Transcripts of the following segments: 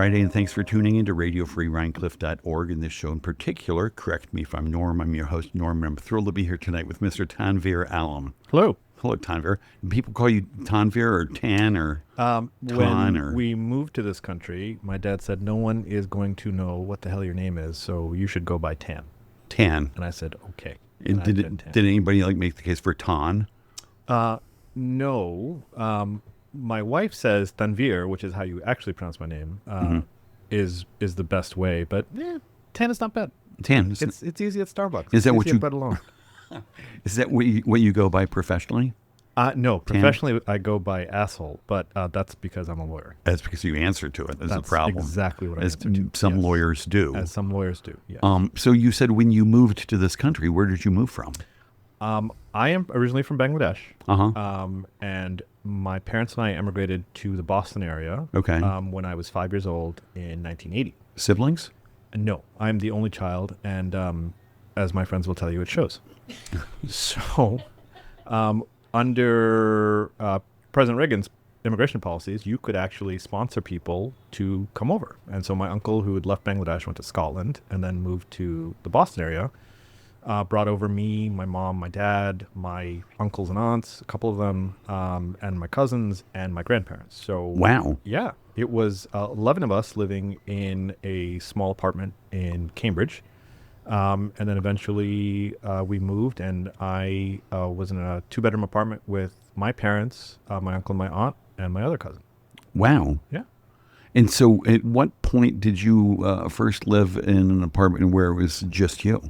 Friday, and thanks for tuning in to radiofreerhinecliff.org. In this show in particular, correct me if I'm Norm, I'm your host, Norm, and I'm thrilled to be here tonight with Mr. Tanvir Alam. Hello. Hello, Tanvir. People call you Tanvir or Tan or Tan When or... we moved to this country, my dad said, no one is going to know what the hell your name is, so you should go by Tan. Tan. And I said, okay. And did anybody make the case for Tan? No. My wife says Tanvir, which is how you actually pronounce my name, is the best way. But Tan is not bad. Tan. It's easy at Starbucks. Is that what you... Bread alone. Is that what you go by professionally? No, professionally I go by asshole, but that's because I'm a lawyer. That's because you answer to it. That's the problem. Exactly what I answer to. Some lawyers do. As some lawyers do, yes. So you said when you moved to this country, where did you move from? I am originally from Bangladesh. And my parents and I emigrated to the Boston area when I was 5 years old in 1980. Siblings? No, I'm the only child, and as my friends will tell you, it shows. So, under President Reagan's immigration policies, you could actually sponsor people to come over. And so my uncle, who had left Bangladesh, went to Scotland and then moved to the Boston area, brought over me, my mom, my dad, my uncles and aunts, a couple of them, and my cousins and my grandparents. So wow. Yeah, it was 11 of us living in a small apartment in Cambridge. And then eventually we moved, and I was in a 2-bedroom apartment with my parents, my uncle and my aunt, and my other cousin. Wow. Yeah. And so at what point did you first live in an apartment where it was just you?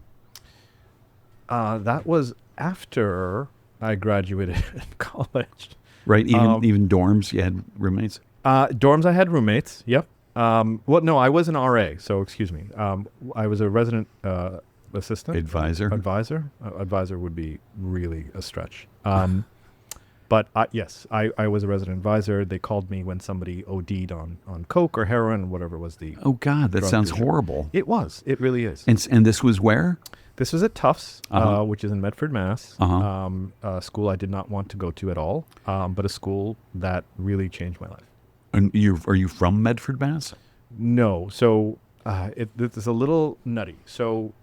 That was after I graduated in college. Right, even dorms, you had roommates? Dorms, I had roommates, yep. Well, no, I was an RA, so excuse me. I was a resident assistant. Advisor? Advisor would be really a stretch. But yes, I was a resident advisor. They called me when somebody OD'd on coke or heroin, whatever was the... Oh, God, that sounds horrible. It was. It really is. And this was where? This was at Tufts, which is in Medford, Mass. A school I did not want to go to at all, but a school that really changed my life. And are you from Medford, Mass? No. So it's a little nutty. So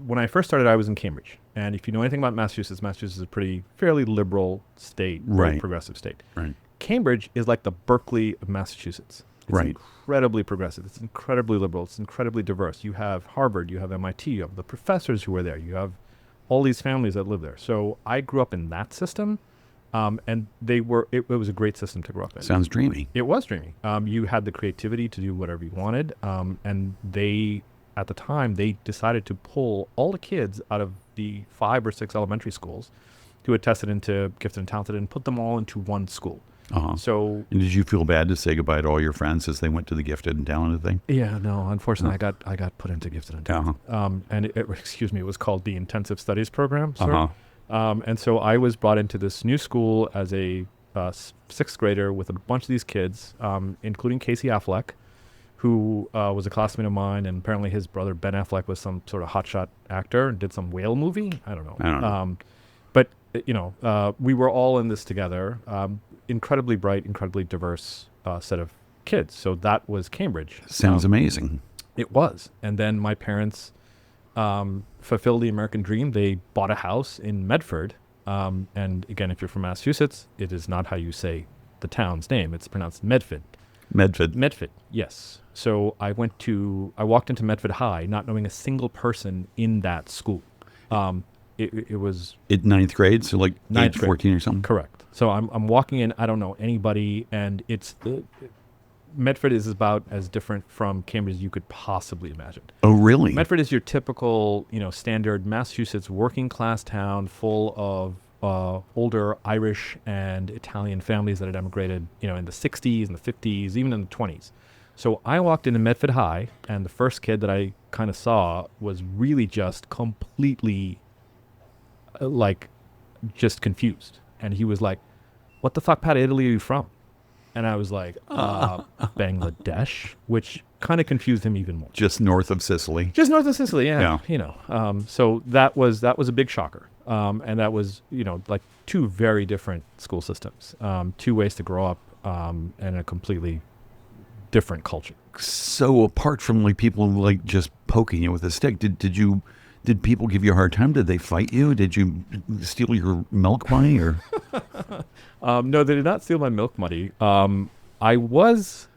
when I first started, I was in Cambridge. And if you know anything about Massachusetts, Massachusetts is a fairly liberal state, very progressive state. Right. Cambridge is like the Berkeley of Massachusetts. It's incredibly progressive. It's incredibly liberal. It's incredibly diverse. You have Harvard. You have MIT. You have the professors who are there. You have all these families that live there. So I grew up in that system. And it was a great system to grow up in. Sounds dreamy. It was dreamy. You had the creativity to do whatever you wanted. And at the time, they decided to pull all the kids out of the 5 or 6 elementary schools who had tested into gifted and talented and put them all into one school. So, and did you feel bad to say goodbye to all your friends as they went to the gifted and talented thing? Yeah, no. Unfortunately, I got put into gifted and talented. And it was called the Intensive Studies Program. And so I was brought into this new school as a 6th grader with a bunch of these kids, including Casey Affleck, who was a classmate of mine, and apparently his brother Ben Affleck was some sort of hotshot actor and did some whale movie. I don't know. But we were all in this together. Incredibly bright, incredibly diverse set of kids. So that was Cambridge. Sounds amazing. It was. And then my parents fulfilled the American dream. They bought a house in Medford. And again, if you're from Massachusetts, it is not how you say the town's name. It's pronounced Medford. Medford, yes. So I walked into Medford High not knowing a single person in that school. It was... At 9th grade, so like 9th 14 or something? Correct. So I'm walking in, I don't know anybody, and Medford is about as different from Cambridge as you could possibly imagine. Oh, really? Medford is your typical, standard Massachusetts working class town full of older Irish and Italian families that had emigrated, in the 60s and the 50s, even in the 20s. So I walked into Medford High, and the first kid that I kind of saw was really just completely, just confused. And he was like, "What the fuck part of Italy are you from?" And I was like, Bangladesh, which kind of confused him even more. Just north of Sicily. Yeah. So that was a big shocker. And that was, 2 very different school systems, 2 ways to grow up, and a completely different culture. so apart from like people like just poking you with a stick. Did people give you a hard time? Did they fight you? Did you steal your milk money or? No, they did not steal my milk money. I was,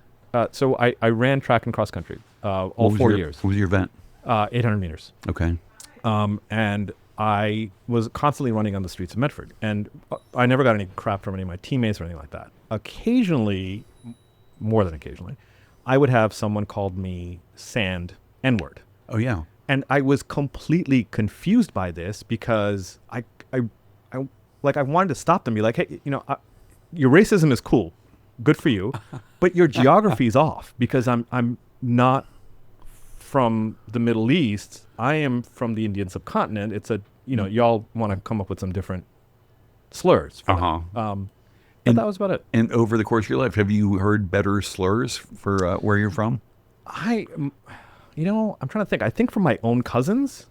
so I ran track and cross country all 4 years. What was your event? 800 meters. Okay. And I was constantly running on the streets of Medford. And I never got any crap from any of my teammates or anything like that. Occasionally, more than occasionally, I would have someone called me sand N-word. Oh, yeah. And I was completely confused by this because I wanted to stop them, be like, hey, your racism is cool, good for you, but your geography is off because I'm not from the Middle East. I am from the Indian subcontinent. It's y'all want to come up with some different slurs. But that was about it. And over the course of your life, have you heard better slurs for where you're from? I'm trying to think. I think from my own cousins,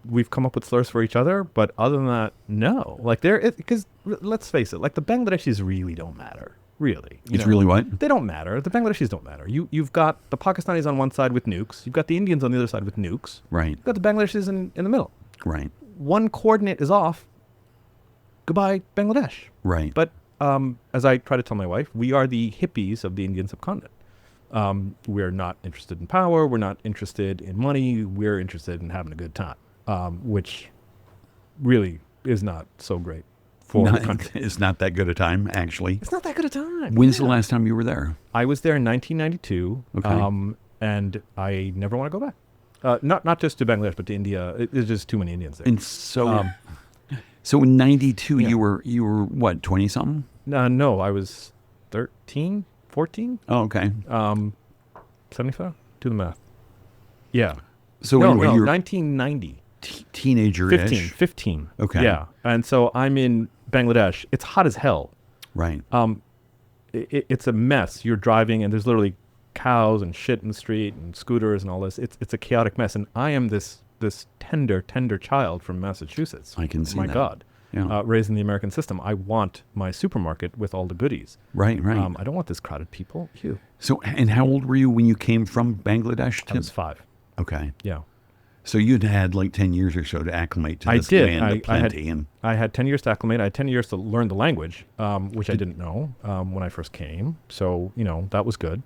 we've come up with slurs for each other, but other than that, no. Like because let's face it, like the Bangladeshis really don't matter, really. Really what? They don't matter. The Bangladeshis don't matter. You've got the Pakistanis on one side with nukes. You've got the Indians on the other side with nukes. Right. You've got the Bangladeshis in the middle. Right. One coordinate is off. Goodbye, Bangladesh. Right. But as I try to tell my wife, we are the hippies of the Indian subcontinent. We're not interested in power. We're not interested in money. We're interested in having a good time, which really is not so great for the country. It's not that good a time, actually. It's not that good a time. When's the last time you were there? I was there in 1992, okay. And I never want to go back. Not just to Bangladesh, but to India. There's just too many Indians there. And so in 92, yeah. you were what, 20-something? No, I was 13. 14? Oh, okay. 75? Do the math. Yeah. So no, anyway, you're 1990. Teenager-ish. 15. Okay. Yeah. And so I'm in Bangladesh. It's hot as hell. Right. It's a mess. You're driving and there's literally cows and shit in the street and scooters and all this. It's a chaotic mess. And I am this tender child from Massachusetts. I can see My that. God. Yeah. Raised in the American system. I want my supermarket with all the goodies. Right. I don't want this crowded people. Ew. So, and how old were you when you came from Bangladesh? I was 5. Okay. Yeah. So you'd had like 10 years or so to acclimate to this land of plenty. I had 10 years to acclimate. I had 10 years to learn the language, which I didn't know when I first came. So, that was good.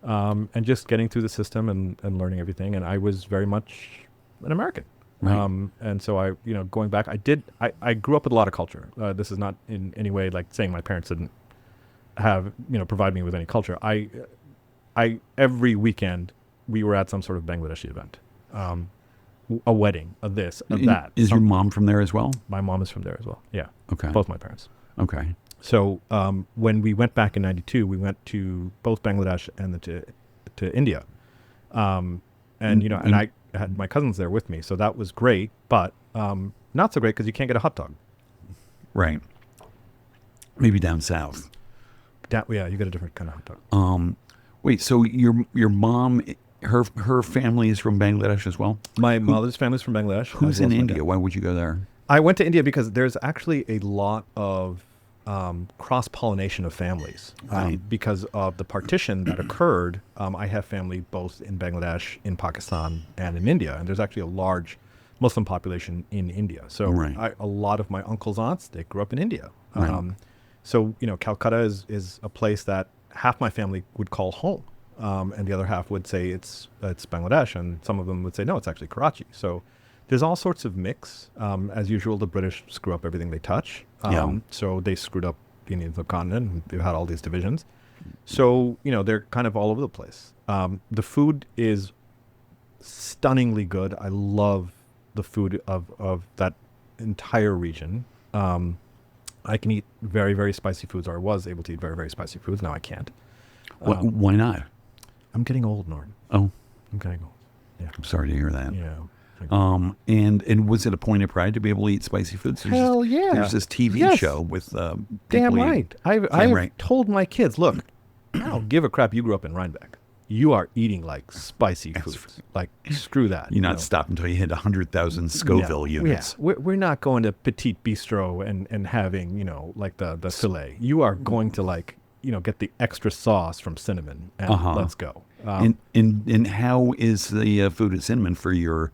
And just getting through the system and learning everything. And I was very much an American. Right. And so I, going back, I grew up with a lot of culture. This is not in any way like saying my parents didn't have, provide me with any culture. I every weekend we were at some sort of Bangladeshi event, a wedding, a this, a that. Is your mom from there as well? My mom is from there as well. Yeah. Okay. Both my parents. Okay. So when we went back in 92, we went to both Bangladesh and to India. And I had my cousins there with me, so that was great, but not so great because you can't get a hot dog. Right. Maybe down south. Yeah, you get a different kind of hot dog. Wait, so your mom, her family is from Bangladesh as well? My mother's family's from Bangladesh. Who's in India? Why would you go there? I went to India because there's actually a lot of cross-pollination of families. Right. Because of the partition that occurred, I have family both in Bangladesh, in Pakistan, and in India. And there's actually a large Muslim population in India. So right. A lot of my uncles, aunts, they grew up in India. Right. So, Calcutta is a place that half my family would call home. And the other half would say it's Bangladesh. And some of them would say, no, it's actually Karachi. So there's all sorts of mix. As usual, the British screw up everything they touch. So they screwed up the Indian subcontinent. And they've had all these divisions. So, they're kind of all over the place. The food is stunningly good. I love the food of that entire region. I can eat very, very spicy foods, or I was able to eat very, very spicy foods. Now I can't. Why not? I'm getting old, Norton. Oh. I'm getting old. Yeah. I'm sorry to hear that. Yeah. And was it a point of pride to be able to eat spicy foods? Hell yeah. There's this TV show with damn right. I've told my kids, look, I don't give a crap you grew up in Rhinebeck. You are eating like spicy foods. Like, screw that. You're not stopping until you hit 100,000 Scoville units. Yeah. We're not going to Petite Bistro and having, like the filet. You are going to get the extra sauce from Cinnamon and let's go. And how is the food at Cinnamon for your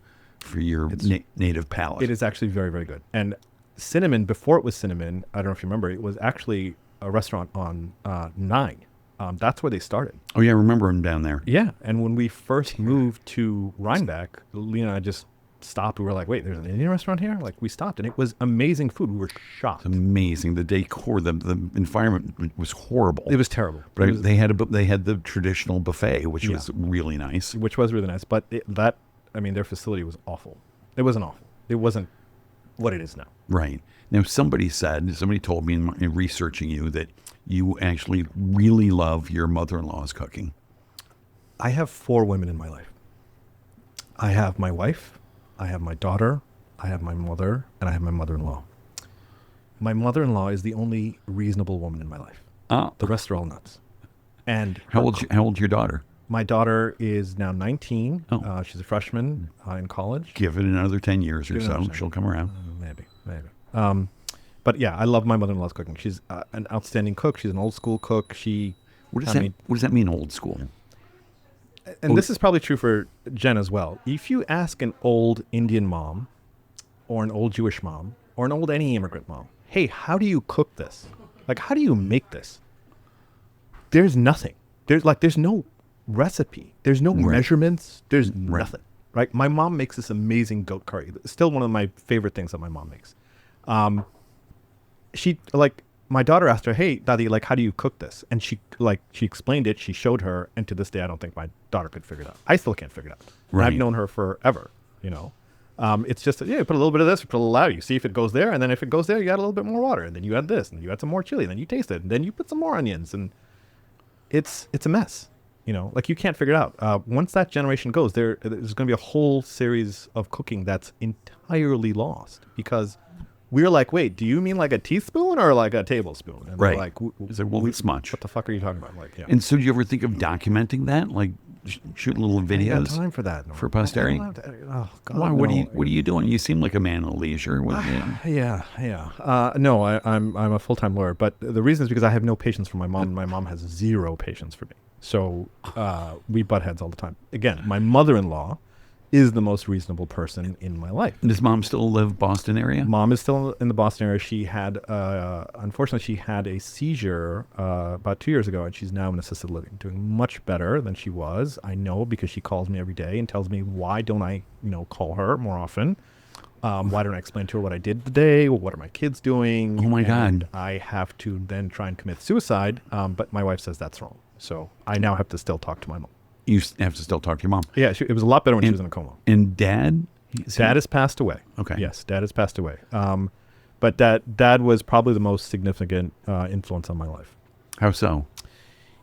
native palate? It is actually very, very good. And Cinnamon, before it was Cinnamon, I don't know if you remember, it was actually a restaurant on 9. That's where they started. Oh, yeah, I remember them down there. Yeah. And when we first moved to Rhinebeck, Lena and I just stopped. We were like, wait, there's an Indian restaurant here? Like, we stopped, and it was amazing food. We were shocked. It's amazing. The decor, the environment was horrible. It was terrible. But they had the traditional buffet, which was really nice. Which was really nice. But their facility was awful. It wasn't awful. It wasn't what it is now. Right. Now, somebody told me in researching you that you actually really love your mother-in-law's cooking. I have 4 women in my life. I have my wife, I have my daughter, I have my mother, and I have my mother-in-law. My mother-in-law is the only reasonable woman in my life. The rest are all nuts. And how old's your daughter? My daughter is now 19. She's a freshman in college. Give it another 10 years or so. She'll come around. Maybe. But yeah, I love my mother-in-law's cooking. She's an outstanding cook. She's an old school cook. What does that mean, old school? And this is probably true for Jen as well. If you ask an old Indian mom or an old Jewish mom or an old any immigrant mom, hey, how do you cook this? Like, how do you make this? There's nothing. There's no recipe. There's no measurements. There's nothing. Right? My mom makes this amazing goat curry. It's still one of my favorite things that my mom makes. My daughter asked her, hey, Daddy, how do you cook this? And she explained it. She showed her. And to this day, I don't think my daughter could figure it out. I still can't figure it out. Right. I've known her forever, It's just, you put a little bit of this, you put a little out, you see if it goes there. And then if it goes there, you add a little bit more water. And then you add this, and you add some more chili. And then you taste it. And then you put some more onions. And it's a mess, you can't figure it out. Once that generation goes, there's going to be a whole series of cooking that's entirely lost because we're like, wait, do you mean like a teaspoon or like a tablespoon? And right. Like, it's much. What the fuck are you talking about? Yeah. And so do you ever think of documenting that? Like shooting little videos? I don't have time for that. No. For posterity? Oh, God. Why? What are you doing? You seem like a man of leisure. Yeah. No, I'm a full-time lawyer, but the reason is because I have no patience for my mom, and my mom has 0 patience for me. So we butt heads all the time. Again, my mother-in-law is the most reasonable person in my life. Does mom still live Boston area? Mom is still in the Boston area. She had, unfortunately, she had a seizure about 2 years ago, and she's now in assisted living, doing much better than she was. I know because she calls me every day and tells me, why don't I, call her more often? Why don't I explain to her what I did today? What are my kids doing? Oh, my God. I have to then try and commit suicide, but my wife says that's wrong. So I now have to still talk to my mom. You have to still talk to your mom? Yeah, it was a lot better when she was in a coma. And Dad? Dad has passed away. Okay. Yes, Dad has passed away. But Dad was probably the most significant influence on my life. How so?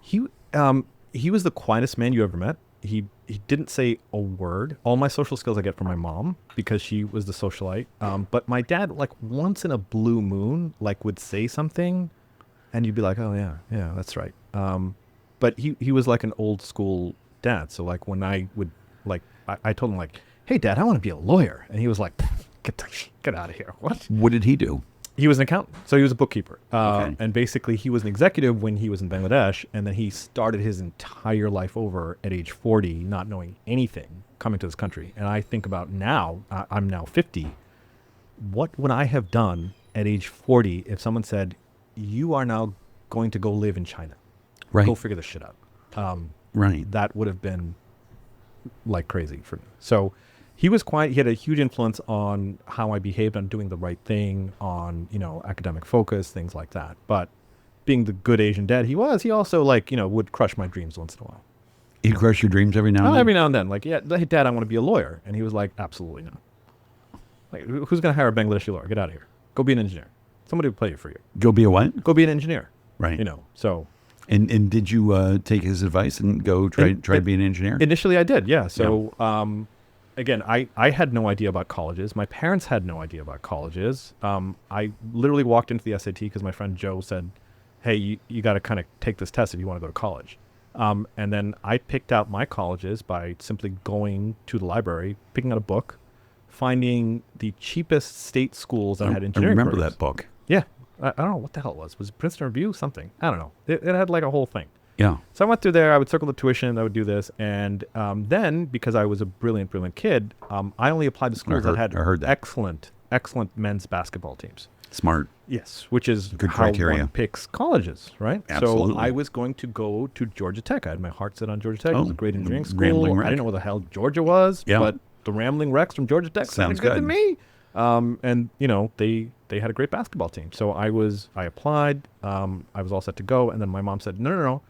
He was the quietest man you ever met. He didn't say a word. All my social skills I get from my mom because she was the socialite. But my dad, once in a blue moon, would say something, and you'd be like, oh yeah, that's right. But he was like an old school dad. So when I would I told him hey Dad, I want to be a lawyer, and he was like, get out of here. What did he do? He was an accountant, so he was a bookkeeper. Okay. And basically he was an executive when he was in Bangladesh, and then he started his entire life over at age 40, not knowing anything, coming to this country. And I think about now, I'm now 50, what would I have done at age 40 if someone said, you are now going to go live in China? Right. Go figure this shit out. Right. That would have been crazy for me. So he was quiet. He had a huge influence on how I behaved, on doing the right thing, on, academic focus, things like that. But being the good Asian dad he was, he also would crush my dreams once in a while. He'd crush your dreams every now and then? Every now and then. Hey Dad, I want to be a lawyer. And he was like, absolutely not. Who's going to hire a Bangladeshi lawyer? Get out of here. Go be an engineer. Somebody will play it for you. Go be a what? Go be an engineer. Right. So. And did you take his advice and go try to be an engineer? Initially I did, yeah. So, again, I had no idea about colleges. My parents had no idea about colleges. I literally walked into the SAT because my friend Joe said, hey, you got to kind of take this test if you want to go to college. And then I picked out my colleges by simply going to the library, picking out a book, finding the cheapest state schools that had engineering programs. I remember that book. Yeah. I don't know what the hell it was. Was it Princeton Review? Something. I don't know. It had a whole thing. Yeah. So I went through there. I would circle the tuition. I would do this. And then, because I was a brilliant kid, I only applied to schools that had excellent men's basketball teams. Smart. Yes, which is Good how criteria. one picks colleges, right? Absolutely. So I was going to go to Georgia Tech. I had my heart set on Georgia Tech. It was a great engineering Rambling school. Wreck. I didn't know what the hell Georgia was, but the Rambling Wrecks from Georgia Tech Sounds sounded good to good. me. And they had a great basketball team. So I applied. I was all set to go, and then my mom said, "No,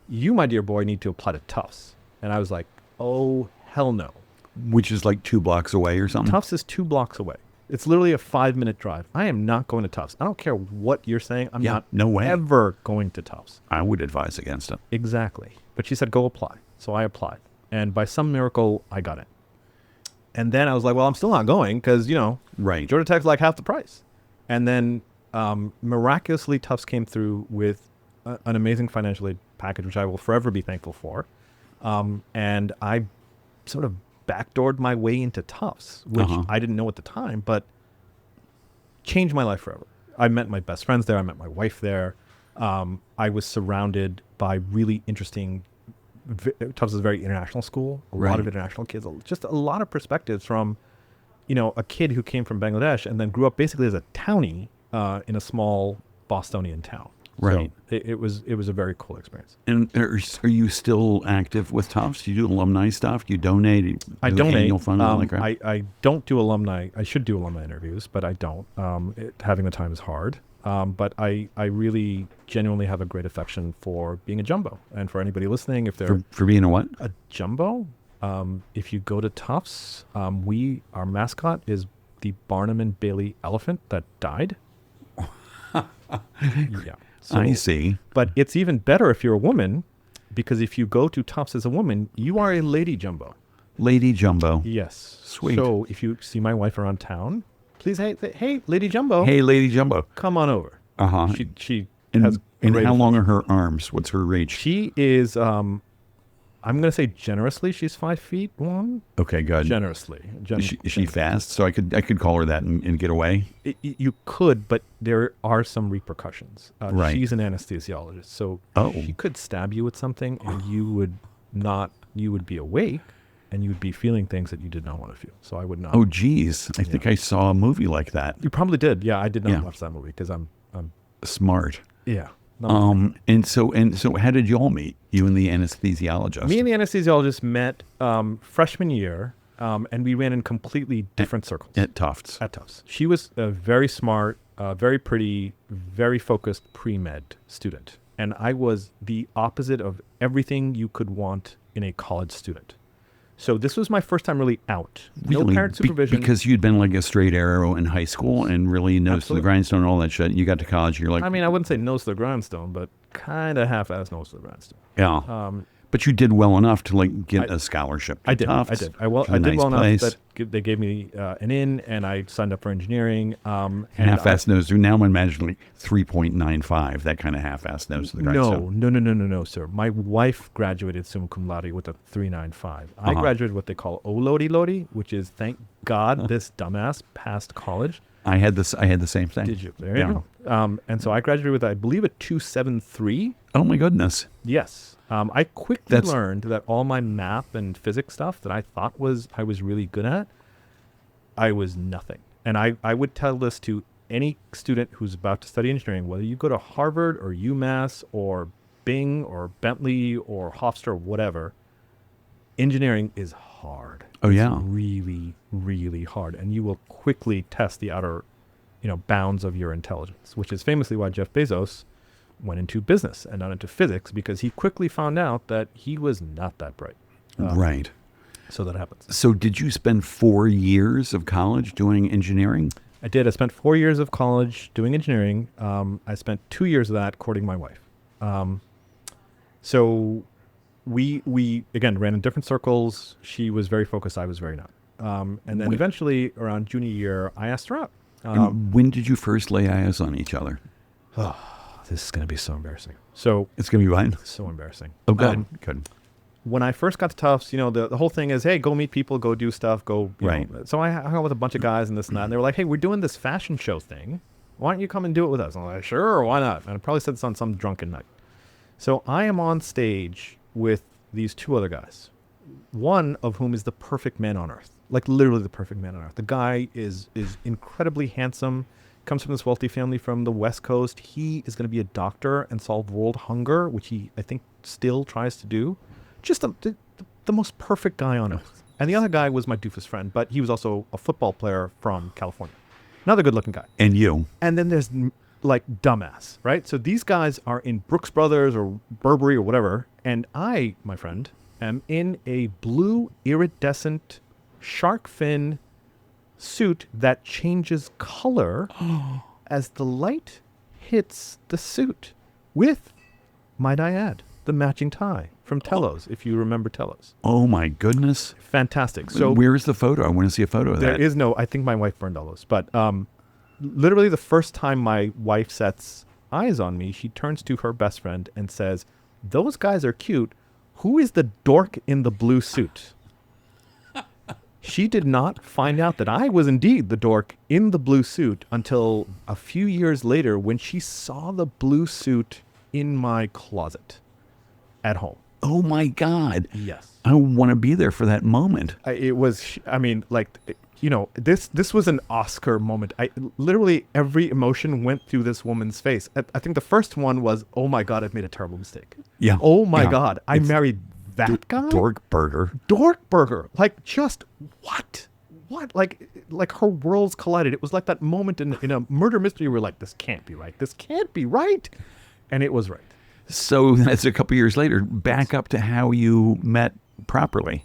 you, my dear boy, need to apply to Tufts." And I was like, "Oh, hell no." Which is like 2 blocks away or something? Tufts is 2 blocks away. It's literally a 5-minute drive. I am not going to Tufts. I don't care what you're saying. I'm not ever going to Tufts. I would advise against it. Exactly. But she said, go apply. So I applied. And by some miracle, I got in. And then I was like, well, I'm still not going because, Right. Georgia Tech's like half the price. And then miraculously, Tufts came through with an amazing financial aid package, which I will forever be thankful for. And I sort of backdoored my way into Tufts, which I didn't know at the time, but changed my life forever. I met my best friends there. I met my wife there. I was surrounded by really interesting. Tufts is a very international school. A lot of international kids. Just a lot of perspectives from, a kid who came from Bangladesh and then grew up basically as a townie in a small Bostonian town. Right. So it was a very cool experience. And are you still active with Tufts? Do you do alumni stuff? Do you donate? I donate. Annual fund, all that crap? I don't do alumni. I should do alumni interviews, but I don't. Having the time is hard. But I really genuinely have a great affection for being a jumbo. And for anybody listening, if they're... For being a what? A jumbo. If you go to Tufts, our mascot is the Barnum and Bailey elephant that died. Yeah. So, I see. But it's even better if you're a woman, because if you go to Tufts as a woman, you are a lady jumbo. Lady jumbo. Yes. Sweet. So if you see my wife around town, please, hey, Lady Jumbo. Hey, Lady Jumbo. Come on over. Uh-huh. She and, has and great how long are her arms? What's her reach? She is, I'm going to say generously, she's 5 feet long. Okay, good. Generously. Is she fast? So I could call her that and get away? You could, but there are some repercussions. Right. She's an anesthesiologist, so she could stab you with something and you would be awake and you would be feeling things that you did not want to feel. So I would not. Oh, geez. I think I saw a movie like that. You probably did. Yeah, I did not watch that movie because I'm smart. Yeah. And so how did you all meet? You and the anesthesiologist? Me and the anesthesiologist met freshman year, and we ran in completely different circles. At Tufts. At Tufts. She was a very smart, very pretty, very focused pre-med student. And I was the opposite of everything you could want in a college student. So this was my first time really out. Really? No parent supervision. Because you'd been like a straight arrow in high school and really nose to the grindstone and all that shit. You got to college, you're like... I mean, I wouldn't say nose to the grindstone, but kind of half-ass nose to the grindstone. Yeah. But you did well enough to get a scholarship to Tufts. I did. I did well enough that they gave me an in, and I signed up for engineering. Half-ass nose. Now I'm imagining 3.95, that kind of half-ass nose to the grindstone. No, sir. My wife graduated summa cum laude with a 3.95. I graduated what they call O-Lodi, which is, thank God, this dumbass passed college. I had the same thing. Did you? There you go. And so I graduated with, I believe, a 2.73. Oh my goodness. Yes. I quickly learned that all my math and physics stuff that I thought I was really good at, I was nothing. And I would tell this to any student who's about to study engineering, whether you go to Harvard or UMass or Bing or Bentley or Hofstra or whatever, engineering is hard. Oh, yeah. It's really, really hard. And you will quickly test the outer, bounds of your intelligence, which is famously why Jeff Bezos went into business and not into physics, because he quickly found out that he was not that bright. Right. So that happens. So did you spend 4 years of college doing engineering? I did. I spent 4 years of college doing engineering. I spent 2 years of that courting my wife. So we again ran in different circles. She was very focused. I was very not. And then eventually around junior year, I asked her out. And when did you first lay eyes on each other? Oh, this is going to be so embarrassing. So it's going to be fine. So embarrassing. Oh, good. Good. When I first got to Tufts, the whole thing is, hey, go meet people, go do stuff, go. Right. So I hung out with a bunch of guys and this and that, and they were like, hey, we're doing this fashion show thing. Why don't you come and do it with us? I'm like, sure, why not? And I probably said this on some drunken night. So I am on stage with these two other guys, one of whom is the perfect man on earth, like literally the perfect man on earth. The guy is incredibly handsome, comes from this wealthy family from the West Coast. He is going to be a doctor and solve world hunger, which he, I think, still tries to do. Just the most perfect guy on earth. And the other guy was my doofus friend, but he was also a football player from California. Another good-looking guy. And you. And then there's like dumbass, right? So these guys are in Brooks Brothers or Burberry or whatever, and I, my friend, am in a blue iridescent shark fin suit that changes color as the light hits the suit with, might I add, the matching tie from Tello's, if you remember Tello's. Oh my goodness. Fantastic. So where's the photo? I want to see a photo of that. There is no, I think my wife burned all those, but literally the first time my wife sets eyes on me, she turns to her best friend and says, "Those guys are cute. Who is the dork in the blue suit?" She did not find out that I was indeed the dork in the blue suit until a few years later when she saw the blue suit in my closet at home. Oh my God. Yes. I want to be there for that moment. It was, I mean, like, you know, this was an Oscar moment. Literally every emotion went through this woman's face. I think the first one was, oh my God, I've made a terrible mistake. Yeah. Oh my Yeah. God, I married that guy? Dork burger. Dork burger. Like, just what? What? Like her worlds collided. It was like that moment in a murder mystery where like, this can't be right. This can't be right. And it was right. So that's a couple years later. Back up to how you met properly.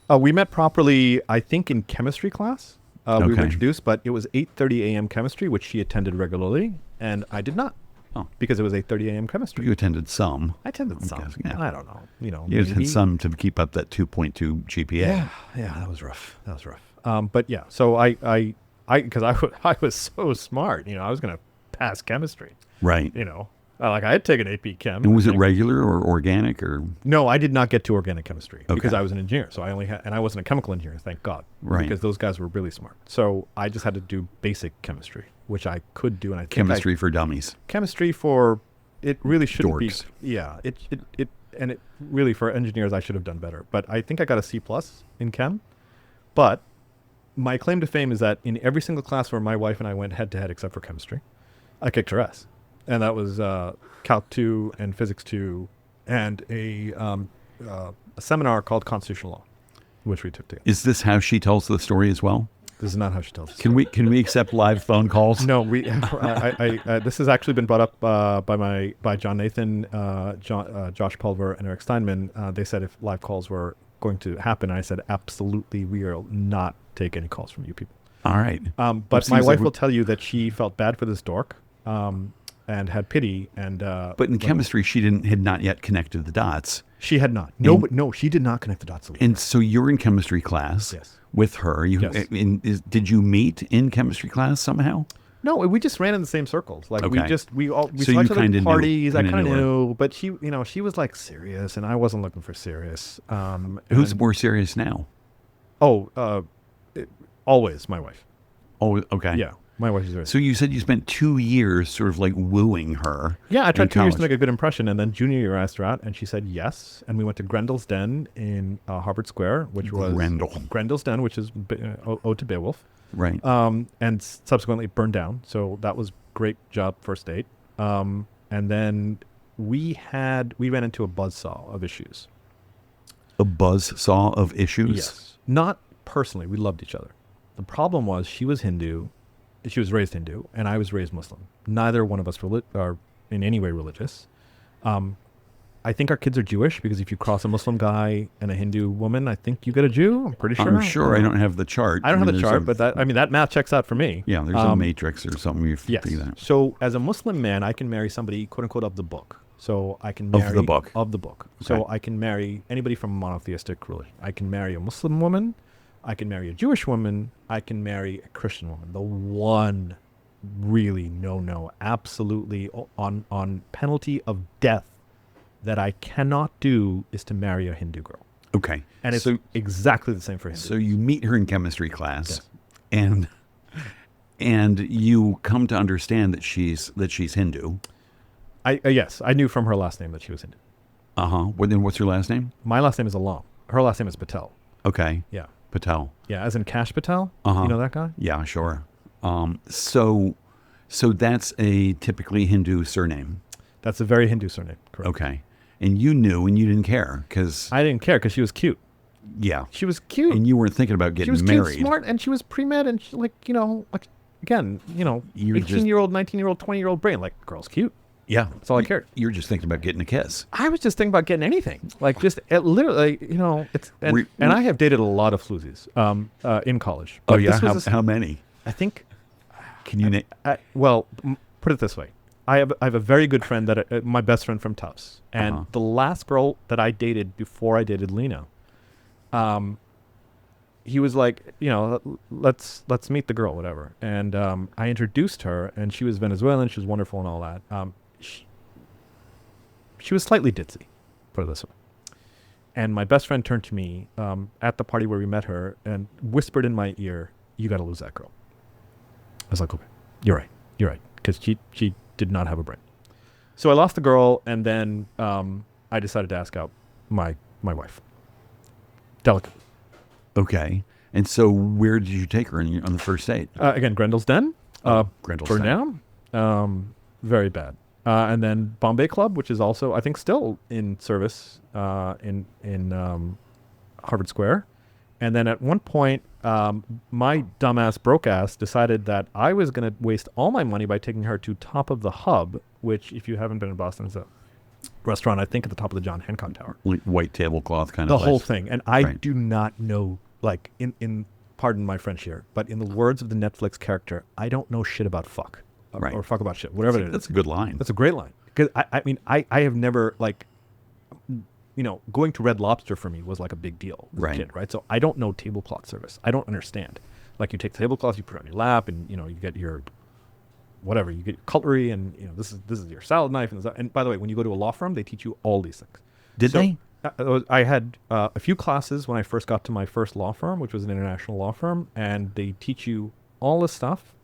We met properly, I think, in chemistry class. We were Okay. introduced, but it was 8:30 a.m. chemistry, which she attended regularly, and I did not. Oh. Because it was 8:30 a.m. chemistry. You attended some. I attended some. guessing, yeah. I don't know. You know, You maybe. attended some to keep up that 2.2 GPA. Yeah, that was rough. But yeah, so because I was so smart, you know, I was gonna pass chemistry. Right. You know, like I had taken AP Chem. And was I it think. regular or organic or? No, I did not get to organic chemistry because Okay. I was an engineer. So I only had, and I wasn't a chemical engineer, thank God. Right. Because those guys were really smart. So I just had to do basic chemistry, which I could do. And I think Chemistry for dummies. chemistry for, it really shouldn't Dorks. be. Yeah. And it really, for engineers, I should have done better. But I think I got a C+ in chem. But my claim to fame is that in every single class where my wife and I went head to head, except for chemistry, I kicked her ass. And that was Calc 2 and Physics 2 and a seminar called Constitutional Law, which we took together. Is this how she tells the story as well? This is not how she tells it. Can we accept live phone calls? No, this has actually been brought up by John Nathan, Josh Pulver, and Eric Steinman. They said if live calls were going to happen, I said absolutely, we will not take any calls from you people. All right. But my wife will tell you that she felt bad for this dork. And had pity, and But in chemistry, she had not yet connected the dots. she had not. No, she did not connect the dots. And so you're in chemistry class Yes. with her. Yes. Did you meet in chemistry class somehow? No, we just ran in the same circles. Like Okay. we So saw you each other kinda at knew- parties. I kinda kind of knew her. knew, but she was like serious, and I wasn't looking for serious. Who's and- more serious now? always my wife. Oh, okay. Yeah, my wife is very. So you said you spent 2 years sort of like wooing her. Yeah, I tried in 2 years to college. make a good impression, and then junior year I asked her out, and she said yes. And we went to Grendel's Den in Harvard Square, which was Grendel's Den, which is ode to Beowulf, Right. and subsequently burned down. So that was great job, first date. And then we ran into a buzzsaw of issues. A buzzsaw of issues? Yes, not personally. We loved each other. The problem was she was Hindu. She was raised Hindu, and I was raised Muslim. Neither one of us are in any way religious. I think our kids are Jewish because if you cross a Muslim guy and a Hindu woman, I think you get a Jew. I'm pretty sure. I'm sure. I don't have the chart. I don't have the there's chart, a- but that math checks out for me. Yeah, there's a matrix or something. You Yes. figure that. So as a Muslim man, I can marry somebody, quote unquote, of the book. So I can Of marry the book. Of the book. So Okay. I can marry anybody from a monotheistic religion. I can marry a Muslim woman. I can marry a Jewish woman. I can marry a Christian woman. The one really no, absolutely on penalty of death that I cannot do is to marry a Hindu girl. Okay. And it's so, exactly the same for Hindu. so you meet her in chemistry class, Yes. and you come to understand that she's Hindu. Yes, I knew from her last name that she was Hindu. Then what's your last name? My last name is Alam. Her last name is Patel. Okay. Yeah. Patel. Yeah, as in Cash Patel. You know that guy? Yeah, sure. So that's a typically Hindu surname. That's a very Hindu surname. Correct. Okay. And you knew and you didn't care because... I didn't care because she was cute. Yeah. She was cute. And you weren't thinking about getting married. She was cute, smart, and she was pre-med, and she, again, 18-year-old, 19-year-old, 20-year-old brain. Like, girl's cute. Yeah. That's all I cared. You're just thinking about getting a kiss. I was just thinking about getting anything. Like, just literally, it's... And I have dated a lot of floozies in college. Oh, yeah? How many? I think... Can you name... Well, put it this way. I have a very good friend, my best friend from Tufts. And the last girl that I dated before I dated Lena, he was like, let's meet the girl, whatever. And I introduced her, and she was Venezuelan. She was wonderful and all that. She was slightly ditzy, put it this way. And my best friend turned to me at the party where we met her and whispered in my ear, "You got to lose that girl." I was like, "Okay, you're right," because she did not have a brain. So I lost the girl, and then I decided to ask out my wife. Delicately. Okay. And so where did you take her on the first date? Again, Grendel's Den. Grendel's Burned down. Very bad. And then Bombay Club, which is also, I think, still in service in Harvard Square. And then at one point, my dumbass broke ass decided that I was going to waste all my money by taking her to Top of the Hub, which, if you haven't been in Boston, is a restaurant, I think, at the top of the John Hancock Tower. Like white tablecloth kind of place. The whole thing. And I do not know, like, in pardon my French here, but in the words of the Netflix character, I don't know shit about fuck. Or fuck about shit, whatever it is. That's a good line. That's a great line. Because, I have never, like, going to Red Lobster for me was like a big deal as a kid, right? So I don't know tablecloth service. I don't understand. Like, you take the tablecloth, you put it on your lap, and, you get your whatever, you get your cutlery, and, this is your salad knife. And by the way, when you go to a law firm, they teach you all these things. Did they? I had a few classes when I first got to my first law firm, which was an international law firm, and they teach you all this stuff.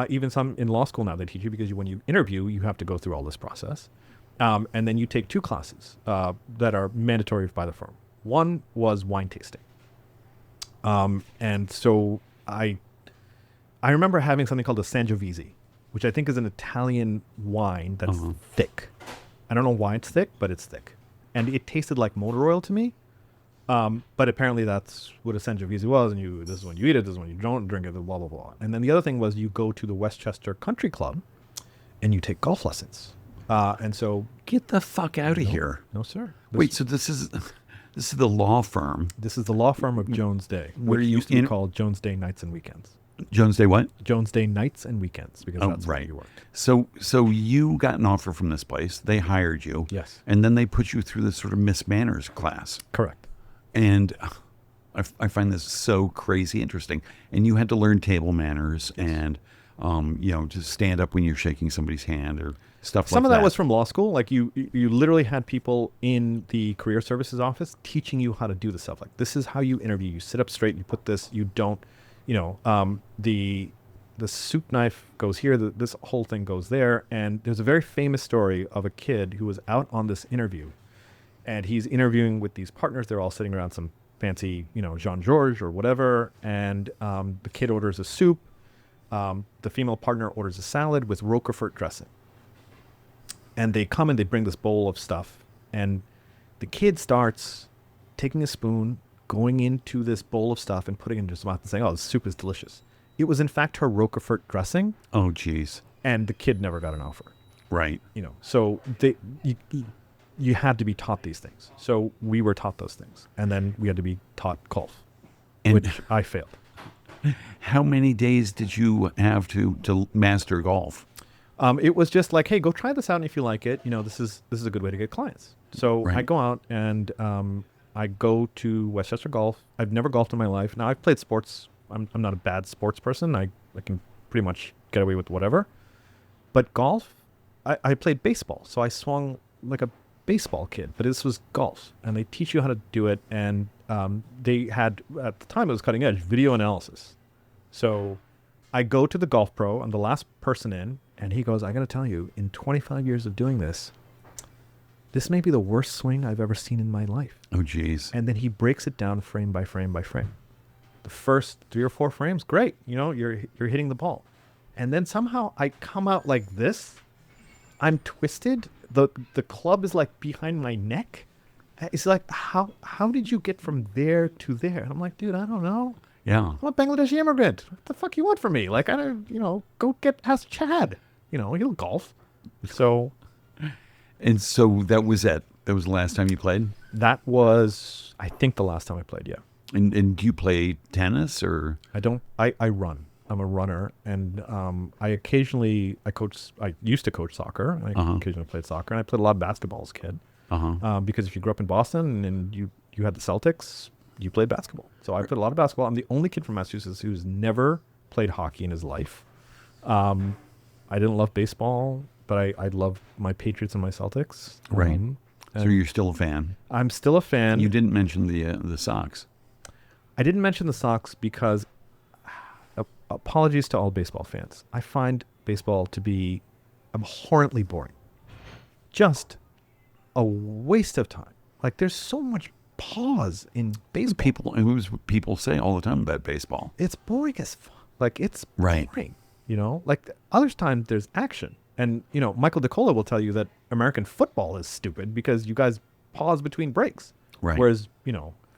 Even some in law school now, they teach you, because when you interview, you have to go through all this process. And then you take 2 classes that are mandatory by the firm. One was wine tasting. And so I remember having something called a Sangiovese, which I think is an Italian wine that's thick. I don't know why it's thick, but it's thick. And it tasted like motor oil to me. But apparently that's what a Sangiovese was, and this is when you eat it, this is when you don't drink it, blah, blah, blah. And then the other thing was you go to the Westchester Country Club and you take golf lessons. And so... Get the fuck out of here. No, sir. Wait, so this is the law firm. This is the law firm of Jones Day, which used to be called Jones Day Nights and Weekends. Jones Day what? Jones Day Nights and Weekends, because that's where you worked. So you got an offer from this place. They hired you. Yes. And then they put you through this sort of Miss Manners class. Correct. And I find this so crazy interesting. And you had to learn table manners and, to stand up when you're shaking somebody's hand or stuff like that. Some of that was from law school. Like you literally had people in the career services office teaching you how to do the stuff. Like, this is how you interview. You sit up straight. You put this. You don't. The soup knife goes here. This whole thing goes there. And there's a very famous story of a kid who was out on this interview. And he's interviewing with these partners. They're all sitting around some fancy, Jean-Georges or whatever. And the kid orders a soup. The female partner orders a salad with Roquefort dressing. And they come and they bring this bowl of stuff. And the kid starts taking a spoon, going into this bowl of stuff and putting it in his mouth and saying, "Oh, this soup is delicious." It was, in fact, her Roquefort dressing. Oh, geez. And the kid never got an offer. Right. So you had to be taught these things. So we were taught those things. And then we had to be taught golf, which I failed. How many days did you have to master golf? It was just like, hey, go try this out, and if you like it, this is a good way to get clients. So I go out and I go to Westchester Golf. I've never golfed in my life. Now, I've played sports. I'm not a bad sports person. I can pretty much get away with whatever. But golf, I played baseball, so I swung like a baseball kid. But this was golf, and they teach you how to do it. And they had, at the time, it was cutting edge, video analysis. So I go to the golf pro. I'm the last person in. And he goes, I got to tell you, in 25 years of doing this, this may be the worst swing I've ever seen in my life. Oh, geez. And then he breaks it down frame by frame by frame. The first 3 or 4 frames, great. You know, you're hitting the ball. And then somehow I come out like this. I'm twisted. The club is like behind my neck. It's like, how did you get from there to there? And I'm like, dude, I don't know. Yeah. I'm a Bangladeshi immigrant. What the fuck you want from me? Like, I don't, go ask Chad. He'll golf. So. And so that was it. That was the last time you played? That was, I think, the last time I played, yeah. And do you play tennis or? I don't. I run. I'm a runner, and I used to coach soccer. I occasionally played soccer, and I played a lot of basketball as a kid. Because if you grew up in Boston and you had the Celtics, you played basketball. So I played a lot of basketball. I'm the only kid from Massachusetts who's never played hockey in his life. I didn't love baseball, but I love my Patriots and my Celtics. Right. So you're still a fan. I'm still a fan. You didn't mention the Sox. I didn't mention the Sox because, apologies to all baseball fans, I find baseball to be abhorrently boring. Just a waste of time. Like, there's so much pause in baseball. People say all the time about baseball. It's boring as fuck. Like, it's right. boring. Like other times there's action. And, Michael DeCola will tell you that American football is stupid because you guys pause between breaks. Right. Whereas,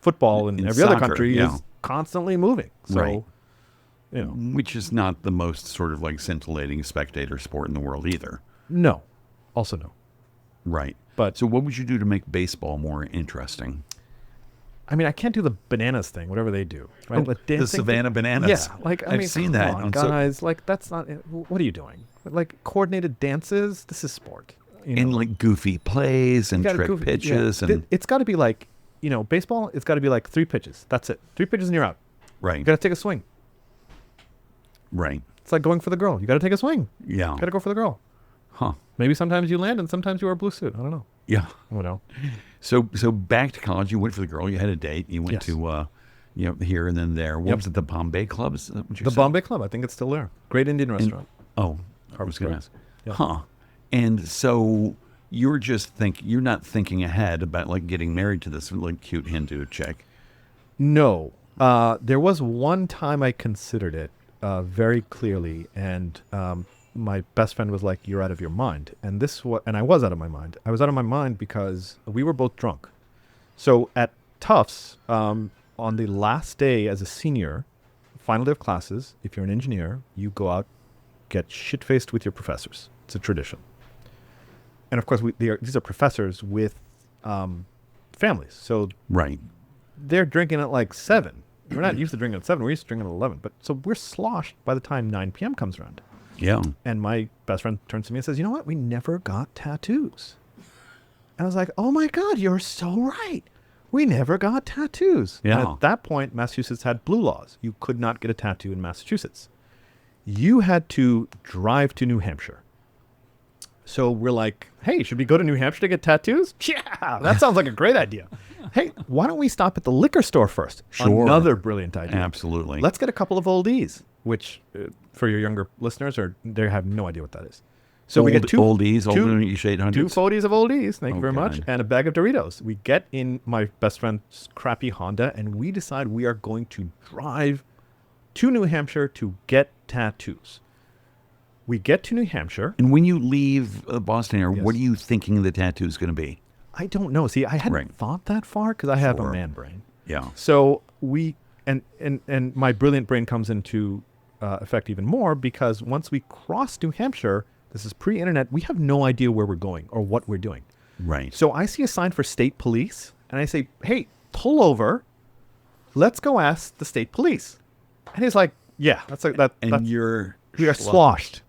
football in every soccer, other country is constantly moving. So, right. Which is not the most sort of like scintillating spectator sport in the world either. No. Also no. Right. But so what would you do to make baseball more interesting? I mean, I can't do the bananas thing, whatever they do. Right? Oh, the Savannah Bananas. Yeah. Like, I've seen that. On, guys, like, that's not, what are you doing? Like, coordinated dances? This is sport. And like goofy plays and trick pitches. Yeah. And it's got to be like, baseball, it's got to be like 3 pitches. That's it. 3 pitches and you're out. Right. You got to take a swing. Right. It's like going for the girl. You got to take a swing. Yeah. You got to go for the girl. Huh. Maybe sometimes you land and sometimes you wear a blue suit. I don't know. Yeah. I don't know. So back to college, you went for the girl. You had a date. You went to, here and then there. What was it? The Bombay Club? Is that what you said? Bombay Club. I think it's still there. Great Indian restaurant. I was going to ask. Yeah. Huh. And so you're not thinking ahead about like getting married to this like cute Hindu chick. No. There was one time I considered it very clearly, and my best friend was like, "You're out of your mind." And I was out of my mind. I was out of my mind because we were both drunk. So at Tufts, on the last day as a senior, final day of classes, if you're an engineer, you go out, get shit-faced with your professors. It's a tradition. And of course, these are professors with families. So right, they're drinking at like 7. We're not used to drinking at 7. We're used to drinking at 11. But so we're sloshed by the time 9 p.m. comes around. Yeah. And my best friend turns to me and says, "You know what? We never got tattoos." And I was like, "Oh my God, you're so right. We never got tattoos." Yeah. And at that point, Massachusetts had blue laws. You could not get a tattoo in Massachusetts. You had to drive to New Hampshire. So we're like, "Hey, should we go to New Hampshire to get tattoos?" Yeah, that sounds like a great idea. Hey, why don't we stop at the liquor store first? Sure. Another brilliant idea. Absolutely. Let's get a couple of oldies, which for your younger listeners, they have no idea what that is. So we get two oldies, Old English 800s. 2 40s of oldies, thank you very much, and a bag of Doritos. We get in my best friend's crappy Honda, and we decide we are going to drive to New Hampshire to get tattoos. We get to New Hampshire. And when you leave Boston area, Yes. what are you thinking the tattoo is going to be? I don't know. See, I hadn't thought that far because I have a man brain. Yeah. So we and my brilliant brain comes into effect even more because once we cross New Hampshire, this is pre-internet, we have no idea where we're going or what we're doing. Right. So I see a sign for state police, and I say, "Hey, pull over. Let's go ask the state police." And he's like, "Yeah, that's like that." And you're we are sloshed.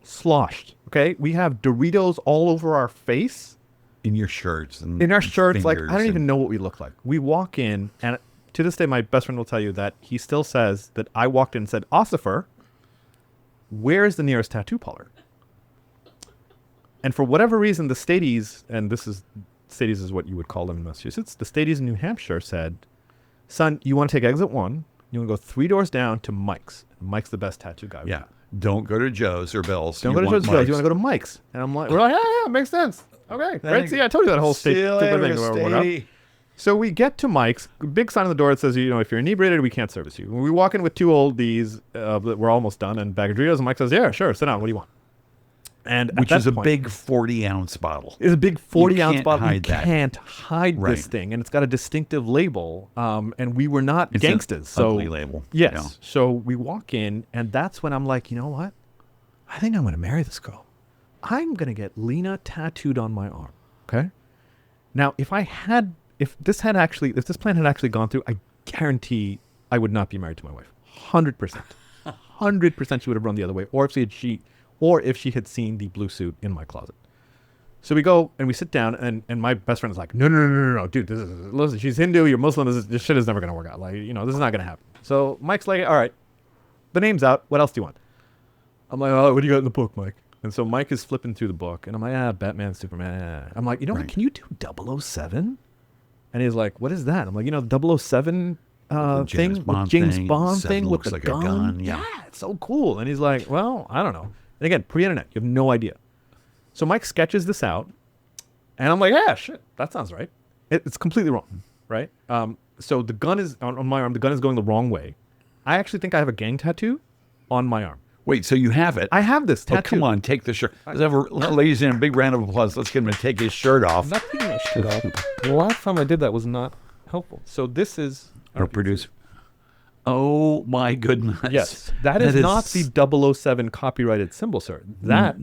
Okay, we have Doritos all over our face. In your shirts. And in our shirts, like, I don't and even know what we look like. We walk in, and to this day, my best friend will tell you that he still says that I walked in and said, "Ossifer, where is the nearest tattoo parlor?" And for whatever reason, the Stadies, and Stadies is what you would call them in Massachusetts, the Stadies in New Hampshire said, "Son, you want to take exit 1, you want to go 3 doors down to Mike's. Mike's the best tattoo guy." Yeah. Don't go to Joe's or Bill's. Don't go to Joe's or Bill's. You want to go to Mike's? And I'm like, we're like, yeah, makes sense. Okay, great. See, I told you that whole state thing. So we get to Mike's. Big sign on the door that says, if you're inebriated, we can't service you. We walk in with 2 oldies. We're almost done, and bag of Doritos. And Mike says, yeah, sure, sit down. What do you want? And which is a big 40-ounce bottle. It's a big 40-ounce bottle. You can't hide this thing, and it's got a distinctive label. And we were not gangsters. It's an ugly label. Yes. Yeah. So we walk in, and that's when I'm like, you know what? I think I'm going to marry this girl. I'm going to get Lena tattooed on my arm. Okay. Now, if this plan had actually gone through, I guarantee I would not be married to my wife. 100%. 100% she would have run the other way, or if she had seen the blue suit in my closet. So we go and we sit down, and my best friend is like, no, dude, listen, she's Hindu, you're Muslim, this shit is never going to work out. Like, this is not going to happen. So Mike's like, all right, the name's out. What else do you want? I'm like, oh, what do you got in the book, Mike? And so Mike is flipping through the book, and I'm like, Batman, Superman. I'm like, what, can you do 007? And he's like, what is that? I'm like, 007 thing, James Bond thing with the gun. Yeah, it's so cool. And he's like, well, I don't know. And again, pre-internet, you have no idea. So Mike sketches this out, and I'm like, yeah, shit, that sounds right. It's completely wrong, right? So the gun is on my arm. The gun is going the wrong way. I actually think I have a gang tattoo on my arm. Wait, so you have it? I have this tattoo. Oh, come on, take the shirt. Let's have ladies and a big round of applause. Let's get him to take his shirt off. I'm not taking my shirt off. The last time I did that was not helpful. So this is our producer. Oh my goodness! Yes, that is not the 007 copyrighted symbol, sir. That